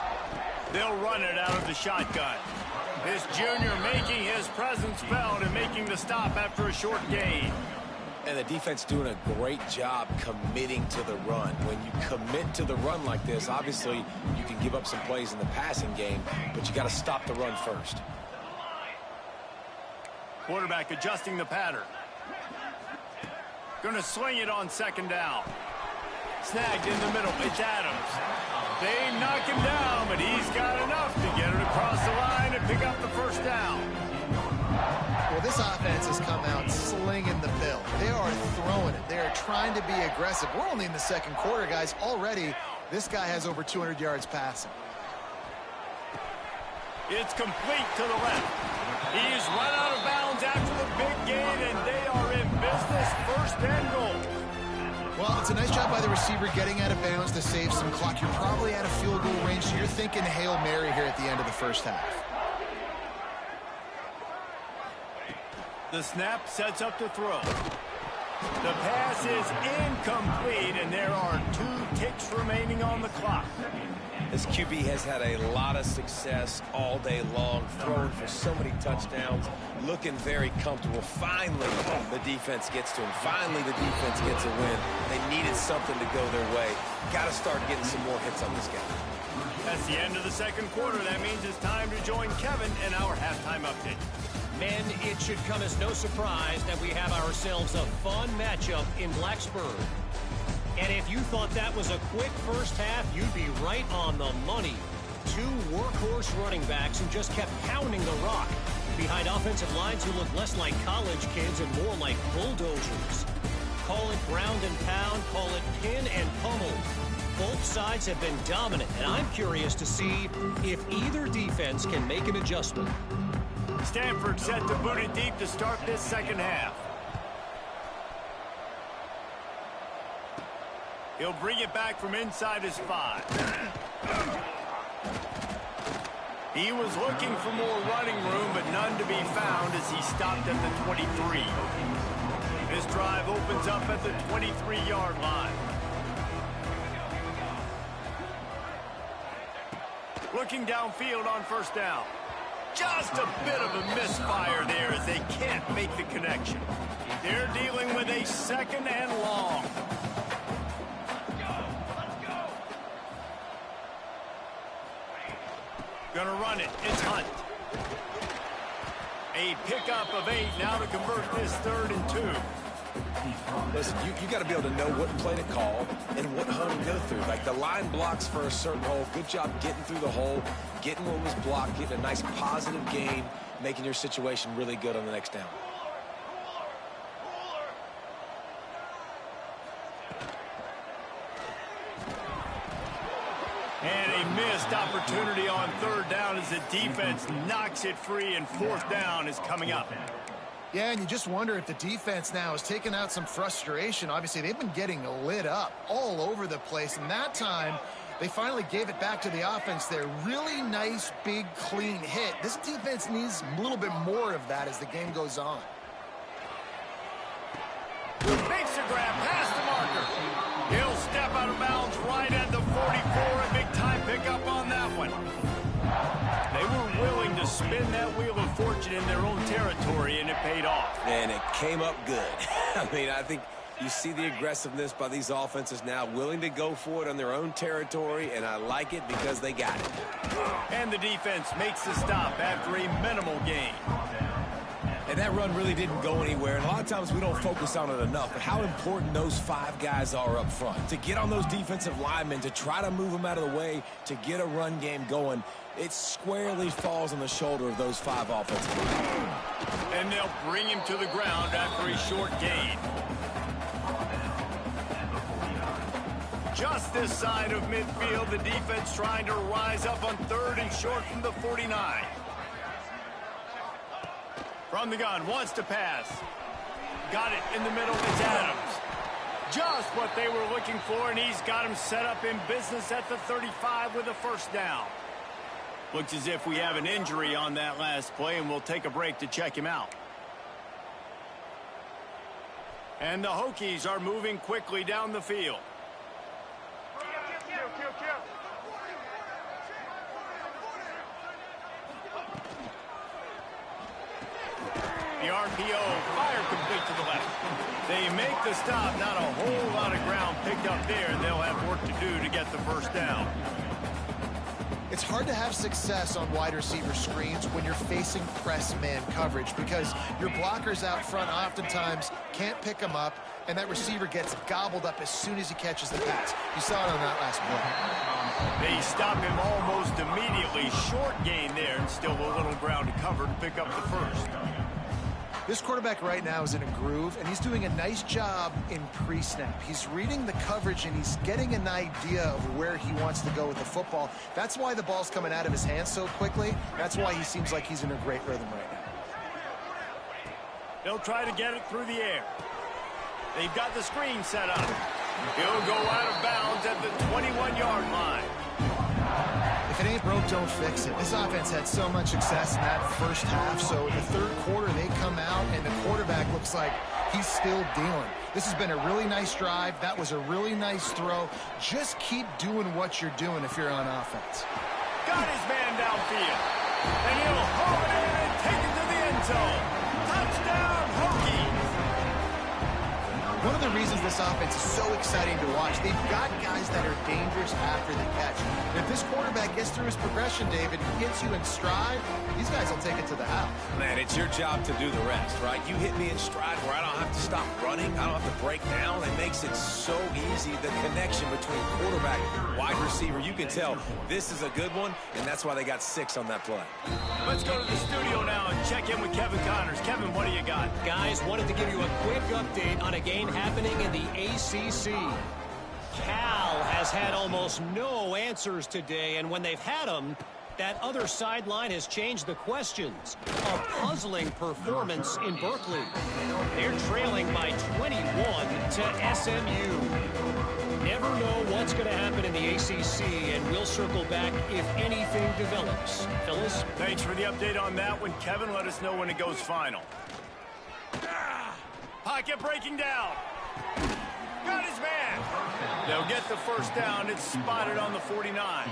They'll run it out of the shotgun. This junior making his presence felt and making the stop after a short gain. And the defense doing a great job committing to the run. When you commit to the run like this, obviously you can give up some plays in the passing game, but you got to stop the run first. Quarterback adjusting the pattern. Going to swing it on 2nd down. Snagged in the middle. It's Adams. They knock him down, but he's got enough to get it across the line and pick up the 1st down. Well, this offense has come out slinging the bill. They are throwing it. They are trying to be aggressive. We're only in the 2nd quarter, guys. Already, this guy has over 200 yards passing. It's complete to the left. He's run out of bounds after the big gain, and they are in business. 1st and goal. Well, it's a nice job by the receiver getting out of bounds to save some clock. You're probably out of field goal range, so you're thinking Hail Mary here at the end of the 1st half. The snap sets up to throw. The pass is incomplete, and there are 2 ticks remaining on the clock. This QB has had a lot of success all day long, throwing for so many touchdowns, looking very comfortable. Finally, the defense gets to him. Finally, the defense gets a win. They needed something to go their way. Got to start getting some more hits on this guy. That's the end of the 2nd quarter. That means it's time to join Kevin in our halftime update. Men, it should come as no surprise that we have ourselves a fun matchup in Blacksburg. And if you thought that was a quick 1st half, you'd be right on the money. 2 workhorse running backs who just kept pounding the rock behind offensive lines who look less like college kids and more like bulldozers. Call it ground and pound, call it pin and pummel. Both sides have been dominant, and I'm curious to see if either defense can make an adjustment. Stanford set to boot it deep to start this 2nd half. He'll bring it back from inside his 5. He was looking for more running room, but none to be found as he stopped at the 23. This drive opens up at the 23-yard line. Looking downfield on 1st down. Just a bit of a misfire there as they can't make the connection. They're dealing with a 2nd and long. Gonna run it. It's Hunt. A pickup of 8 now to convert this 3rd and 2. Listen, you got to be able to know what play to call and what hole to go through. Like the line blocks for a certain hole. Good job getting through the hole, getting what was blocked, getting a nice positive gain, making your situation really good on the next down. And a missed opportunity on 3rd down as the defense knocks it free, and 4th down is coming up. Yeah, and you just wonder if the defense now has taken out some frustration. Obviously, they've been getting lit up all over the place, and that time They finally gave it back to the offense there. Really nice, big, clean hit. This defense needs a little bit more of that as the game goes on. Makes a grab past the marker. He'll step out of bounds right at the 44. A big-time pickup on that one. They were willing to spin that wheel of fortune in their own territory, and it paid off. And it came up good. I mean, I think you see the aggressiveness by these offenses now, willing to go for it on their own territory, and I like it because they got it. And the defense makes the stop after a minimal gain. And that run really didn't go anywhere, and a lot of times we don't focus on it enough, but how important those 5 guys are up front. To get on those defensive linemen, to try to move them out of the way, to get a run game going, it squarely falls on the shoulder of those 5 offensive linemen. And they'll bring him to the ground after a short gain. Just this side of midfield, the defense trying to rise up on 3rd and short from the 49. From the gun, wants to pass. Got it in the middle, it's Adams. Just what they were looking for, and he's got him set up in business at the 35 with a first down. Looks as if we have an injury on that last play, and we'll take a break to check him out. And the Hokies are moving quickly down the field. The RPO, fire complete to the left. They make the stop, not a whole lot of ground picked up there, and they'll have work to do to get the first down. It's hard to have success on wide receiver screens when you're facing press man coverage because your blockers out front oftentimes can't pick them up, and that receiver gets gobbled up as soon as he catches the pass. You saw it on that last play. They stop him almost immediately. Short gain there, and still a little ground to cover to pick up the first. This quarterback right now is in a groove, and he's doing a nice job in pre-snap. He's reading the coverage, and he's getting an idea of where he wants to go with the football. That's why the ball's coming out of his hands so quickly. That's why he seems like he's in a great rhythm right now. They'll try to get it through the air. They've got the screen set up. He'll go out of bounds at the 21-yard line. If it ain't broke, don't fix it. This offense had so much success in that first half, so in the 3rd quarter they come out and the quarterback looks like he's still dealing. This has been a really nice drive. That was a really nice throw. Just keep doing what you're doing if you're on offense. Got his man downfield. And he'll haul it in and take it to the end zone. Touchdown, Hokies! One of the reasons this offense is so exciting to watch, they've got guys that are dangerous after the catch. And if this quarterback gets through his progression, David, hits you in stride, these guys will take it to the house. Man, it's your job to do the rest, right? You hit me in stride where I don't have to stop running. I don't have to break down. It makes it so easy, the connection between quarterback and wide receiver. You can tell this is a good one, and that's why they got 6 on that play. Let's go to the studio now and check in with Kevin Connors. Kevin, what do you got? Guys, wanted to give you a quick update on a game happening in the ACC. Cal has had almost no answers today, and when they've had them, that other sideline has changed the questions. A puzzling performance in Berkeley. They're trailing by 21 to SMU. Never know what's going to happen in the ACC, and we'll circle back if anything develops. Phyllis? Thanks for the update on that one, Kevin. Let us know when it goes final. Pocket breaking down. Got his man. They'll get the first down. It's spotted on the 49.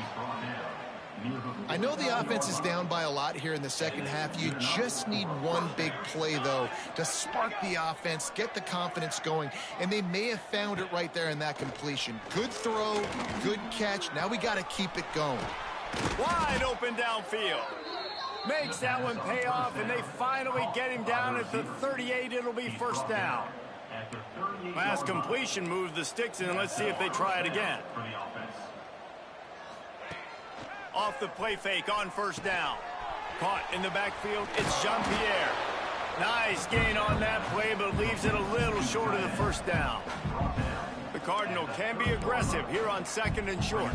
I know the offense is down by a lot here in the second half. You just need one big play, though, to spark the offense, get the confidence going, and they may have found it right there in that completion. Good throw, good catch. Now we got to keep it going. Wide open downfield. Makes that one pay off, and they finally get him down at the 38. It'll be first down. Last completion moves the sticks, and let's see if they try it again. Off the play fake on first down. Caught in the backfield, it's Jean-Pierre. Nice gain on that play, but leaves it a little short of the first down. The Cardinal can be aggressive here on 2nd and short.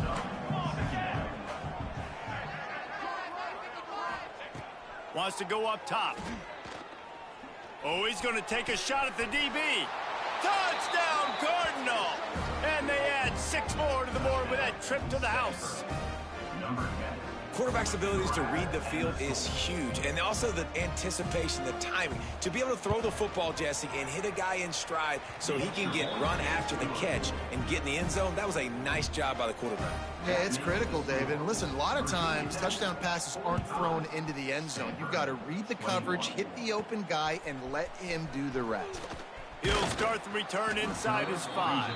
Wants to go up top. Oh, he's going to take a shot at the DB. Touchdown, Cardinal! And they add 6 more to the board with that trip to the house. Number 10. Quarterback's abilities to read the field is huge, and also the anticipation, the timing. To be able to throw the football, Jesse, and hit a guy in stride so he can get run after the catch and get in the end zone, that was a nice job by the quarterback. Yeah, it's critical, David. And listen, a lot of times touchdown passes aren't thrown into the end zone. You've got to read the coverage, hit the open guy, and let him do the rest. He'll start the return inside his 5.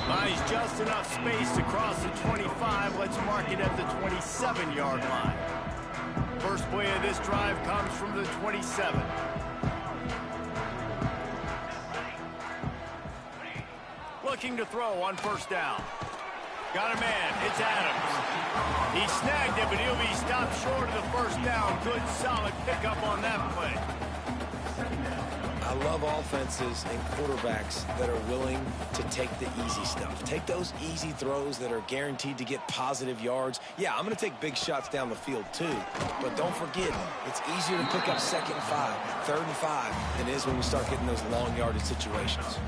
Buys just enough space to cross the 25. Let's mark it at the 27-yard line. First play of this drive comes from the 27. Looking to throw on first down. Got a man. It's Adams. He snagged it, but he'll be stopped short of the first down. Good, solid pickup on that play. I love offenses and quarterbacks that are willing to take the easy stuff. Take those easy throws that are guaranteed to get positive yards. Yeah, I'm going to take big shots down the field too, but don't forget, it's easier to pick up 2nd and 5, 3rd and 5 than it is when we start getting those long yardage situations.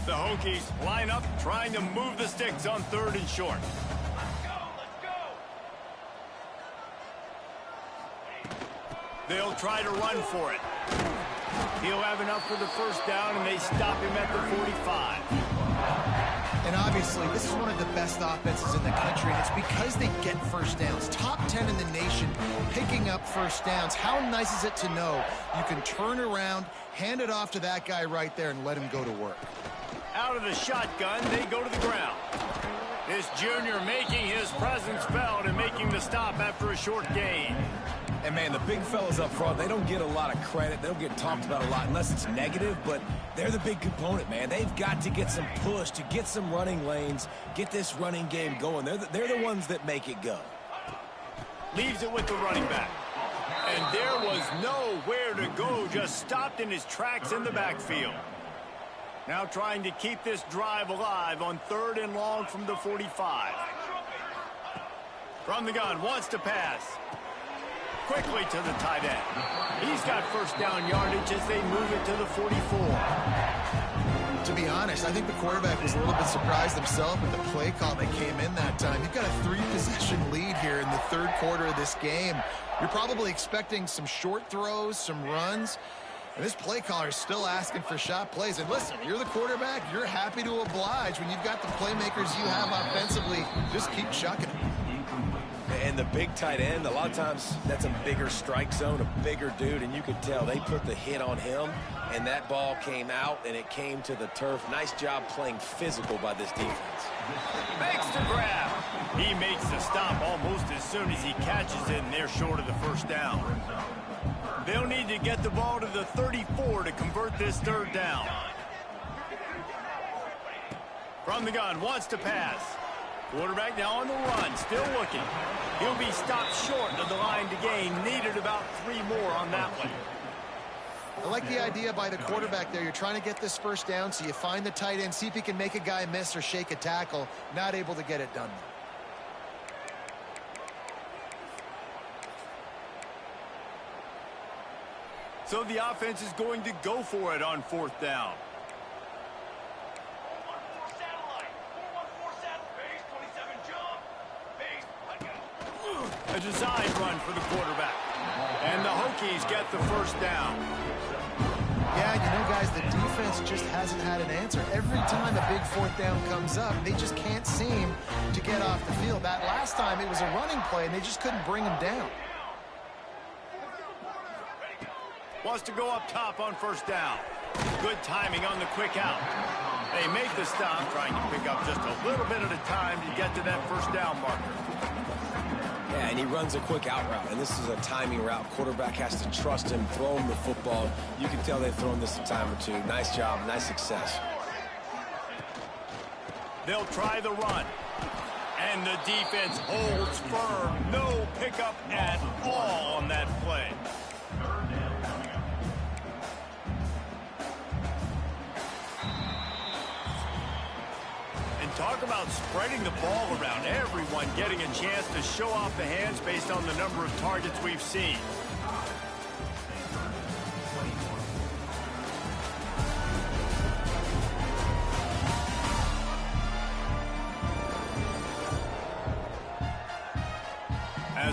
The Hokies line up, trying to move the sticks on 3rd and short. They'll try to run for it. He'll have enough for the first down, and they stop him at the 45. And obviously, this is one of the best offenses in the country, and it's because they get first downs. Top 10 in the nation picking up first downs. How nice is it to know you can turn around, hand it off to that guy right there, and let him go to work. Out of the shotgun, they go to the ground. This junior making his presence felt and making the stop after a short gain. And, man, the big fellas up front, they don't get a lot of credit. They don't get talked about a lot unless it's negative, but they're the big component, man. They've got to get some push, to get some running lanes, get this running game going. They're the ones that make it go. Leaves it with the running back. And there was nowhere to go, just stopped in his tracks in the backfield. Now trying to keep this drive alive on 3rd and long from the 45. From the gun, wants to pass. Quickly to the tight end. He's got first down yardage as they move it to the 44. To be honest, I think the quarterback was a little bit surprised himself with the play call that came in that time. You've got a 3-possession lead here in the 3rd quarter of this game. You're probably expecting some short throws, some runs. And this play caller is still asking for shot plays. And listen, you're the quarterback. You're happy to oblige. When you've got the playmakers you have offensively, just keep chucking it. And the big tight end, a lot of times that's a bigger strike zone, a bigger dude, and you could tell they put the hit on him, and that ball came out, and it came to the turf. Nice job playing physical by this defense. Makes the grab. He makes the stop almost as soon as he catches it, and they're short of the first down. They'll need to get the ball to the 34 to convert this 3rd down. From the gun, wants to pass. Quarterback now on the run, still looking. He'll be stopped short of the line to gain. Needed about 3 more on that one. I like the idea by the quarterback there. You're trying to get this first down, so you find the tight end, see if he can make a guy miss or shake a tackle. Not able to get it done. So the offense is going to go for it on 4th down. A design run for the quarterback. And the Hokies get the first down. Yeah, you know, guys, the defense just hasn't had an answer. Every time a big 4th down comes up, they just can't seem to get off the field. That last time, it was a running play, and they just couldn't bring him down. Wants to go up top on first down. Good timing on the quick out. They make the stop, trying to pick up just a little bit at a time to get to that first down marker. Yeah, and he runs a quick out route, and this is a timing route. Quarterback has to trust him, throw him the football. You can tell they've thrown this a time or two. Nice job, nice success. They'll try the run. And the defense holds firm. No pickup at all on that play. Talk about spreading the ball around. Everyone getting a chance to show off the hands based on the number of targets we've seen.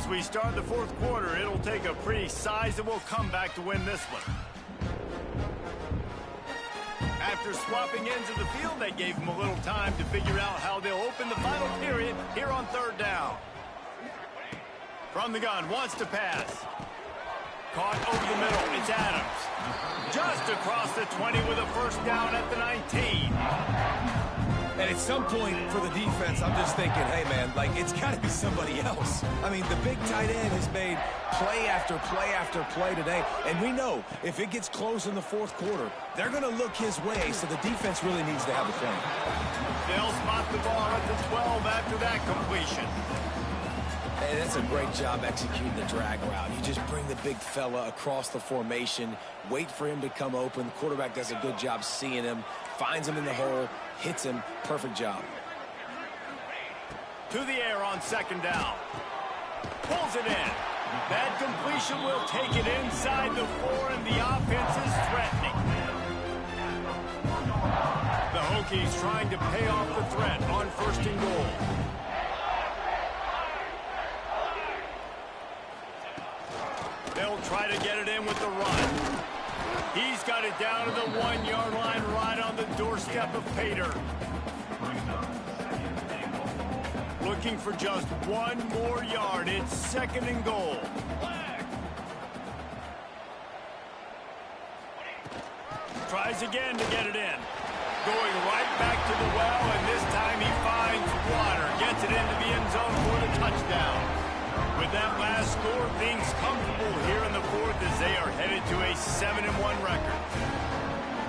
As we start the fourth quarter, it'll take a pretty sizable comeback to win this one. After swapping ends of the field, they gave him a little time to figure out how they'll open the final period here on third down. From the gun, wants to pass. Caught over the middle, it's Adams. Just across the 20 with a first down at the 19. And at some point for the defense, I'm just thinking, hey, man, like, it's got to be somebody else. I mean, the big tight end has made play after play after play today. And we know if it gets close in the fourth quarter, they're going to look his way, so the defense really needs to have a plan. They'll spot the ball at the 12 after that completion. And that's a great job executing the drag route. You just bring the big fella across the formation, wait for him to come open. The quarterback does a good job seeing him, finds him in the hole, hits him. Perfect job. To the air on second down. Pulls it in. That completion will take it inside the 4, and the offense is threatening. The Hokies trying to pay off the threat on first and goal. They'll try to get it in with the run. He's got it down to the 1-yard line right on the doorstep of Pater. Looking for just one more yard. It's second and goal. Tries again to get it in. Going right back to the well, and this time he finds water. Gets it into the end zone for the touchdown. With that last score, things comfortable here in the fourth as they are headed to a 7-1 record.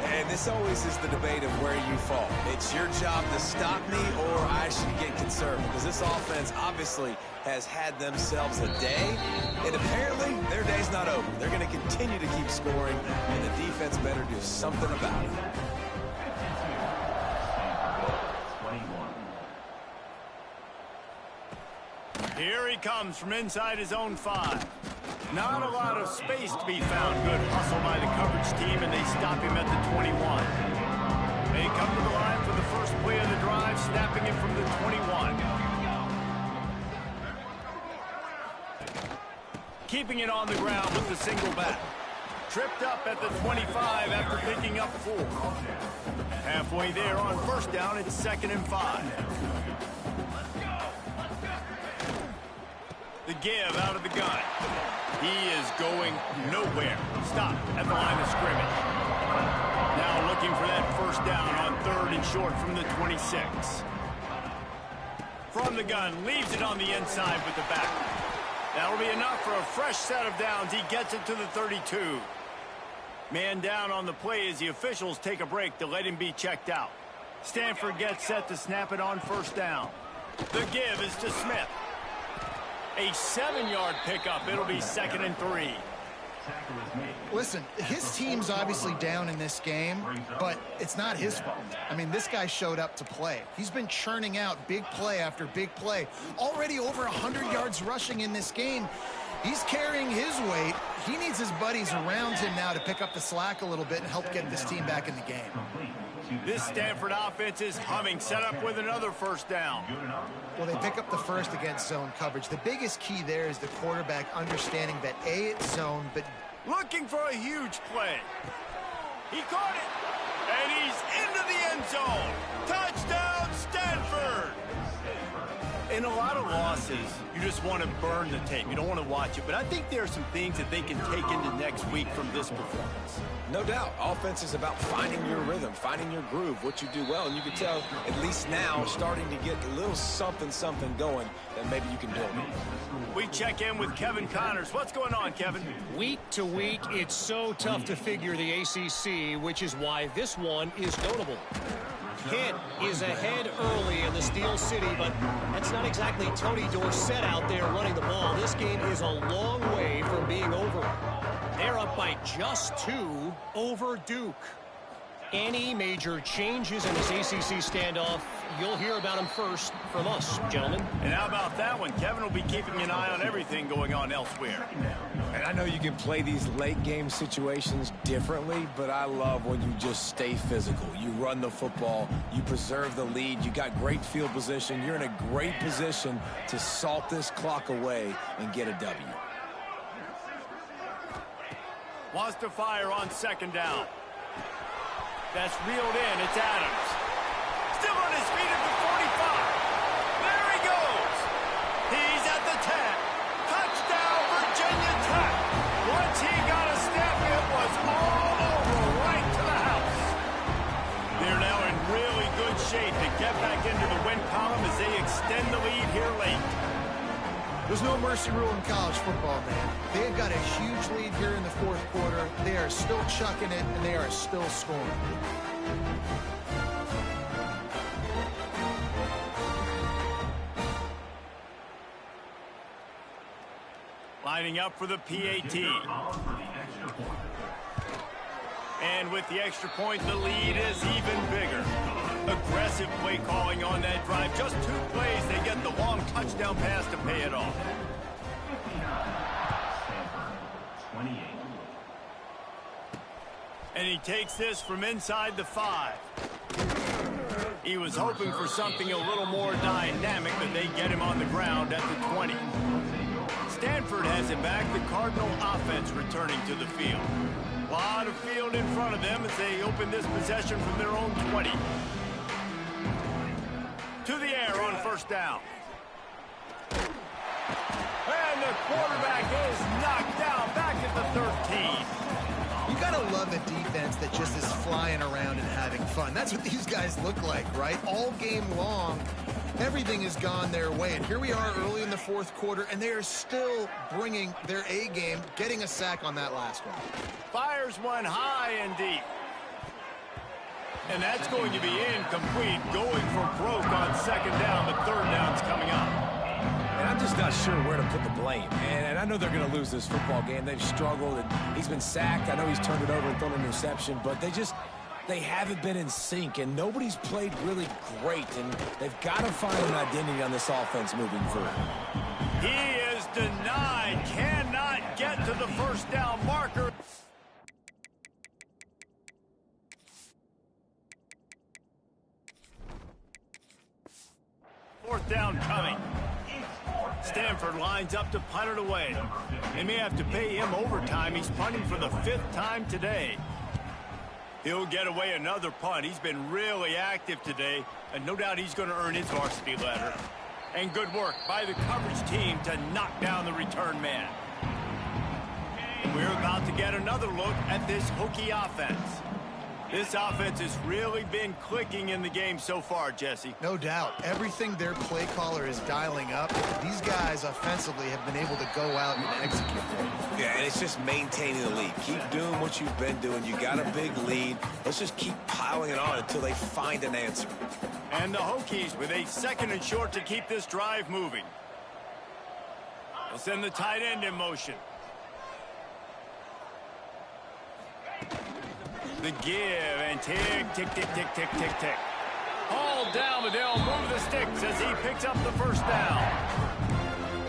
And this always is the debate of where you fall. It's your job to stop me, or I should get concerned, because this offense obviously has had themselves a day, and apparently their day's not over. They're going to continue to keep scoring, and the defense better do something about it. Here he comes from inside his own 5. Not a lot of space to be found. Good hustle by the coverage team, and they stop him at the 21. They come to the line for the first play of the drive, snapping it from the 21. Keeping it on the ground with the single back. Tripped up at the 25 after picking up 4. Halfway there on first down, it's 2nd and 5. The give out of the gun. He is going nowhere. Stop at the line of scrimmage. Now looking for that first down on 3rd and short from the 26. From the gun, leaves it on the inside with the back. That'll be enough for a fresh set of downs. He gets it to the 32. Man down on the play as the officials take a break to let him be checked out. Stanford gets set to snap it on first down. The give is to Smith. A 7-yard pickup. It'll be 2nd and 3. Listen, his team's obviously down in this game, but it's not his fault. I mean, this guy showed up to play. He's been churning out big play after big play. Already over 100 yards rushing in this game. He's carrying his weight. He needs his buddies around him now to pick up the slack a little bit and help get this team back in the game. This Stanford offense is humming, set up with another first down. Well, they pick up the first against zone coverage. The biggest key there is the quarterback understanding that A, it's zone, but looking for a huge play. He caught it, and he's into the end zone. Touchdown, Stanford! In a lot of losses, you just want to burn the tape. You don't want to watch it. But I think there are some things that they can take into next week from this performance. No doubt. Offense is about finding your rhythm, finding your groove, what you do well. And you can tell, at least now, starting to get a little something going that maybe you can build. We check in with Kevin Connors. What's going on, Kevin? Week to week, it's so tough to figure the ACC, which is why this one is notable. Kent is ahead early in the Steel City, but that's not exactly Tony Dorsett out there running the ball. This game is a long way from being over. They're up by just 2 over Duke. Any major changes in this ACC standoff, you'll hear about them first from us, gentlemen. And how about that one? Kevin will be keeping an eye on everything going on elsewhere. And I know you can play these late game situations differently, but I love when you just stay physical. You run the football, you preserve the lead, you got great field position, you're in a great position to salt this clock away and get a W. Wants to fire on second down. That's reeled in. It's Adams. Still on his feet at the 45. There he goes. He's at the 10. Touchdown, Virginia Tech. Once he got a step, it was all over, right to the house. They're now in really good shape to get back into the win column as they extend the lead here late. There's no mercy rule in college football, man. They've got a huge lead here in the fourth quarter. They are still chucking it, and they are still scoring. Lining up for the PAT. And with the extra point, the lead is even bigger. Aggressive play calling on that drive. Just 2 plays, they get the long touchdown pass to pay it off. 28. And he takes this from inside the 5. He was hoping for something a little more dynamic, but they get him on the ground at the 20. Stanford has it back. The Cardinal offense returning to the field. A lot of field in front of them as they open this possession from their own 20. To the air on first down. And the quarterback is knocked down back at the 13. You gotta love a defense that just is flying around and having fun. That's what these guys look like, right? All game long, everything has gone their way. And here we are early in the fourth quarter, and they are still bringing their A game, getting a sack on that last one. Fires one high and deep. And that's going to be incomplete. Going for broke on second down. The third down's coming up. And I'm just not sure where to put the blame. And I know they're going to lose this football game. They've struggled, and he's been sacked. I know he's turned it over and thrown an interception, but they haven't been in sync, and nobody's played really great, and they've got to find an identity on this offense moving forward. He is denied. Cannot get to the first down marker. Fourth down coming. Stanford lines up to punt it away. They may have to pay him overtime. He's punting for the 5th time today. He'll get away another punt. He's been really active today, and no doubt he's going to earn his varsity letter. And good work by the coverage team to knock down the return man. We're about to get another look at this Hokie offense. This offense has really been clicking in the game so far, Jesse. No doubt. Everything their play caller is dialing up, these guys offensively have been able to go out and execute. Yeah, and it's just maintaining the lead. Keep doing what you've been doing. You got a big lead. Let's just keep piling it on until they find an answer. And the Hokies with a 2nd and short to keep this drive moving. They'll send the tight end in motion. The give and tick, tick, tick, tick, tick, tick, tick. All down, but they'll move the sticks as he picks up the first down.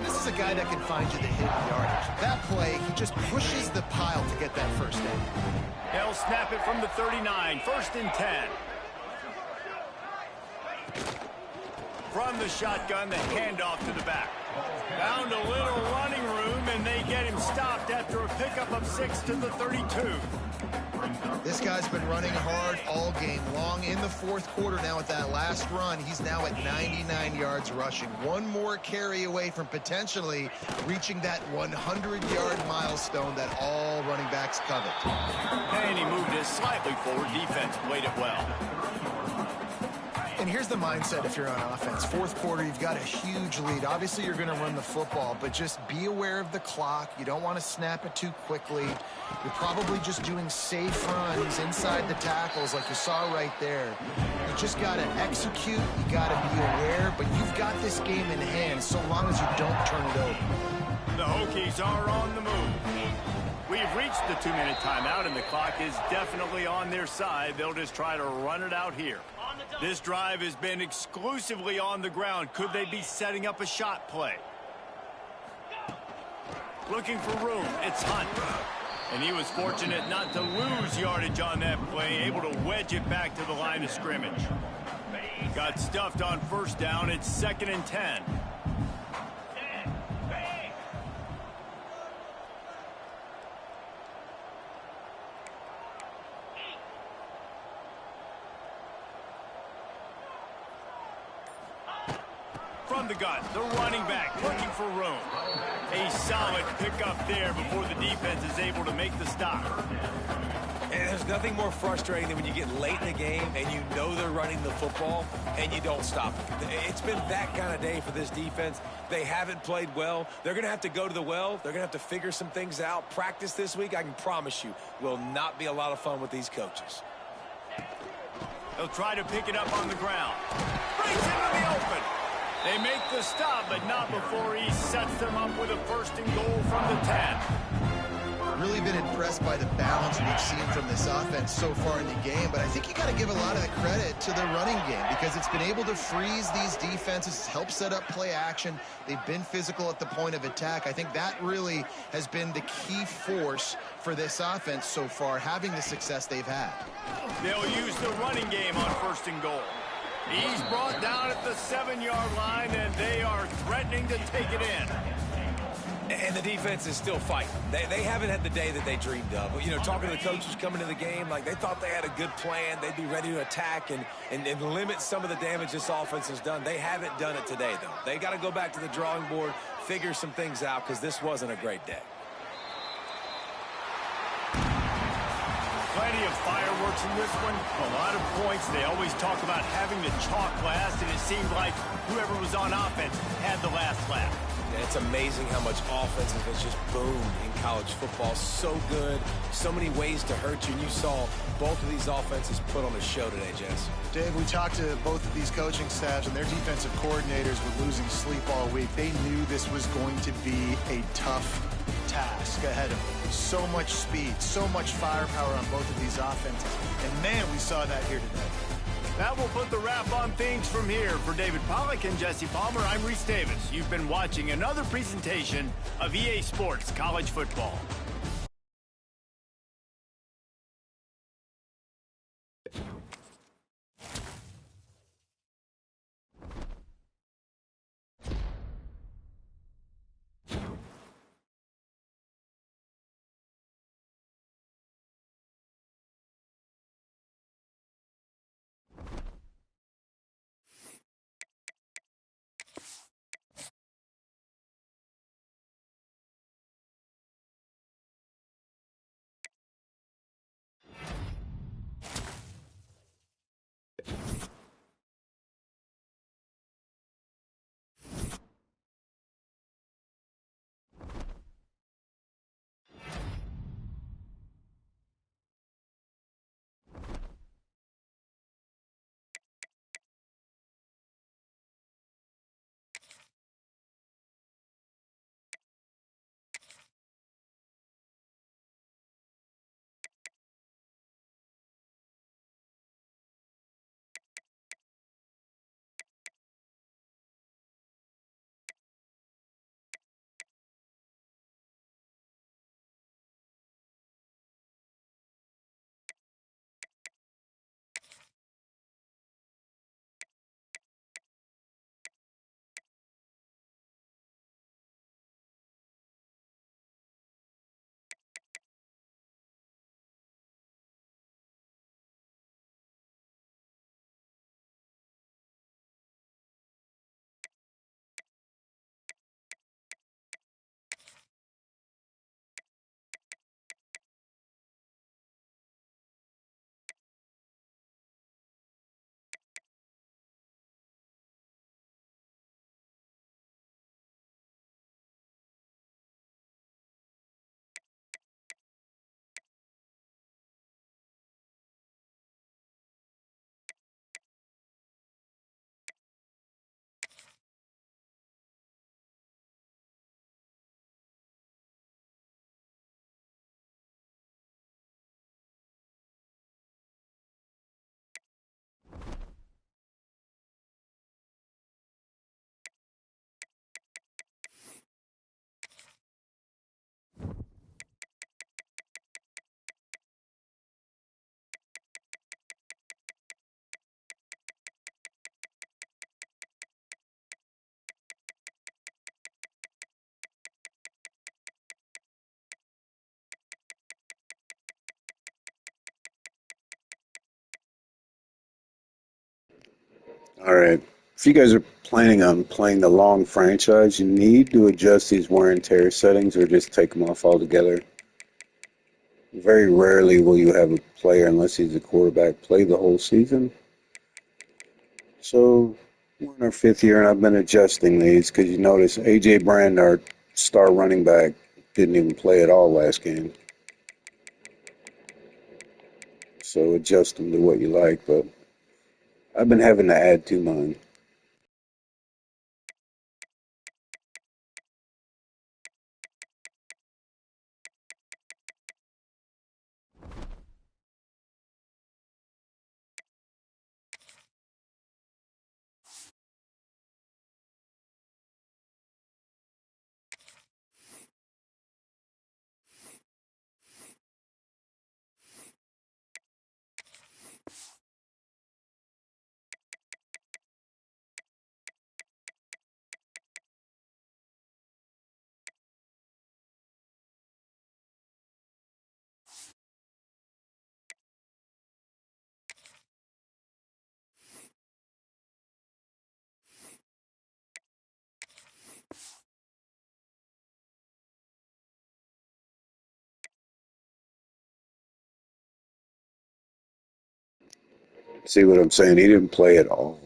This is a guy that can find you the hidden yardage. That play, he just pushes the pile to get that first down. They'll snap it from the 39, 1st and 10. From the shotgun, the handoff to the back. Found a little running room, and they get him stopped after a pickup of 6 to the 32. This guy's been running hard all game long. In the fourth quarter now with that last run, he's now at 99 yards rushing. One more carry away from potentially reaching that 100-yard milestone that all running backs covet. And he moved it slightly forward. Defense played it well. And here's the mindset if you're on offense. Fourth quarter, you've got a huge lead. Obviously, you're going to run the football, but just be aware of the clock. You don't want to snap it too quickly. You're probably just doing safe runs inside the tackles like you saw right there. You just got to execute. You got to be aware, but you've got this game in hand so long as you don't turn it over. The Hokies are on the move. We've reached the 2-minute timeout, and the clock is definitely on their side. They'll just try to run it out here. This drive has been exclusively on the ground. Could they be setting up a shot play? Looking for room. It's Hunt. And he was fortunate not to lose yardage on that play, able to wedge it back to the line of scrimmage. Got stuffed on first down. It's 2nd and 10. From the gun, the running back looking for room. A solid pickup there before the defense is able to make the stop. And there's nothing more frustrating than when you get late in the game and you know they're running the football and you don't stop it. It's been that kind of day for this defense. They haven't played well. They're going to have to go to the well. They're going to have to figure some things out. Practice this week, I can promise you, will not be a lot of fun with these coaches. They'll try to pick it up on the ground. Breaks into the open. They make the stop, but not before he sets them up with a 1st and goal from the 10. Really been impressed by the balance we've seen from this offense so far in the game, but I think you got to give a lot of the credit to the running game because it's been able to freeze these defenses, help set up play action. They've been physical at the point of attack. I think that really has been the key force for this offense so far, having the success they've had. They'll use the running game on 1st and goal. He's brought down at the 7-yard line, and they are threatening to take it in. And the defense is still fighting. They haven't had the day that they dreamed of. But, you know, talking to the coaches coming to the game, like they thought they had a good plan. They'd be ready to attack and limit some of the damage this offense has done. They haven't done it today, though. They got to go back to the drawing board, figure some things out, because this wasn't a great day. Plenty of fireworks in this one. A lot of points. They always talk about having the chalk last, and it seemed like whoever was on offense had the last laugh. And it's amazing how much offense has just boomed in college football. So good. So many ways to hurt you. And you saw both of these offenses put on a show today, Jess. Dave, we talked to both of these coaching staffs, and their defensive coordinators were losing sleep all week. They knew this was going to be a tough task ahead of them. So much speed, so much firepower on both of these offenses. And, man, we saw that here today. That will put the wrap on things from here. For David Pollack and Jesse Palmer, I'm Reese Davis. You've been watching another presentation of EA Sports College Football. All right. If you guys are planning on playing the long franchise, you need to adjust these wear and tear settings or just take them off altogether. Very rarely will you have a player, unless he's a quarterback, play the whole season. So we're in our fifth year, and I've been adjusting these because you notice A.J. Brand, our star running back, didn't even play at all last game. So adjust them to what you like, but I've been having to add to mine. See what I'm saying? He didn't play at all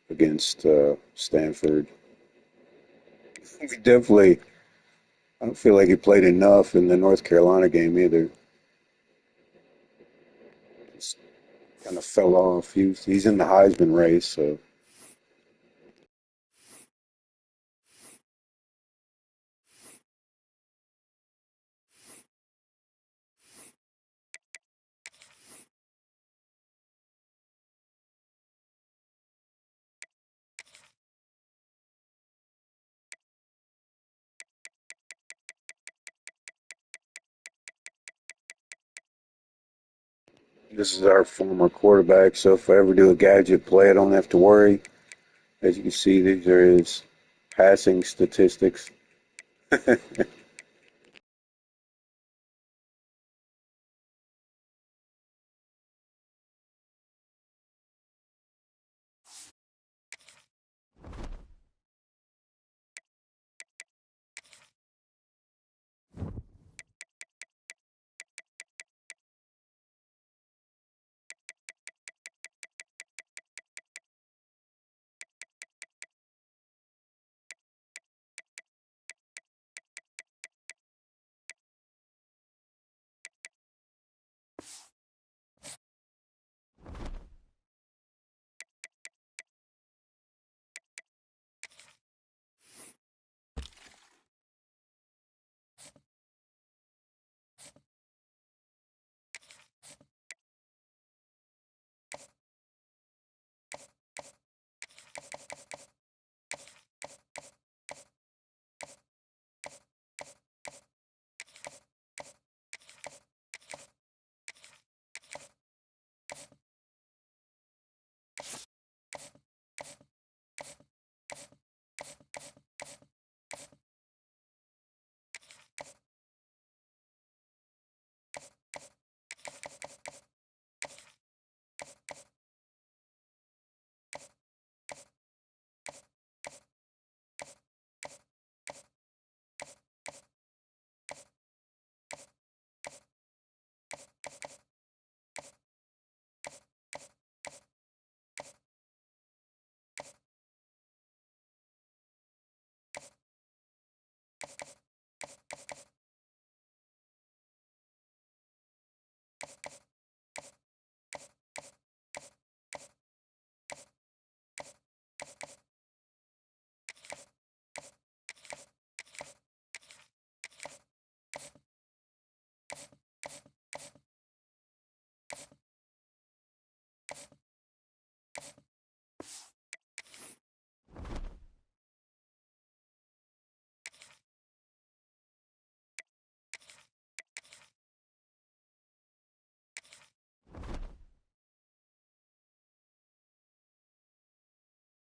against Stanford. We definitely, I don't feel like he played enough in the North Carolina game either. Just kind of fell off. He's in the Heisman race, so this is our former quarterback. So if I ever do a gadget play, I don't have to worry. As you can see, these are his passing statistics.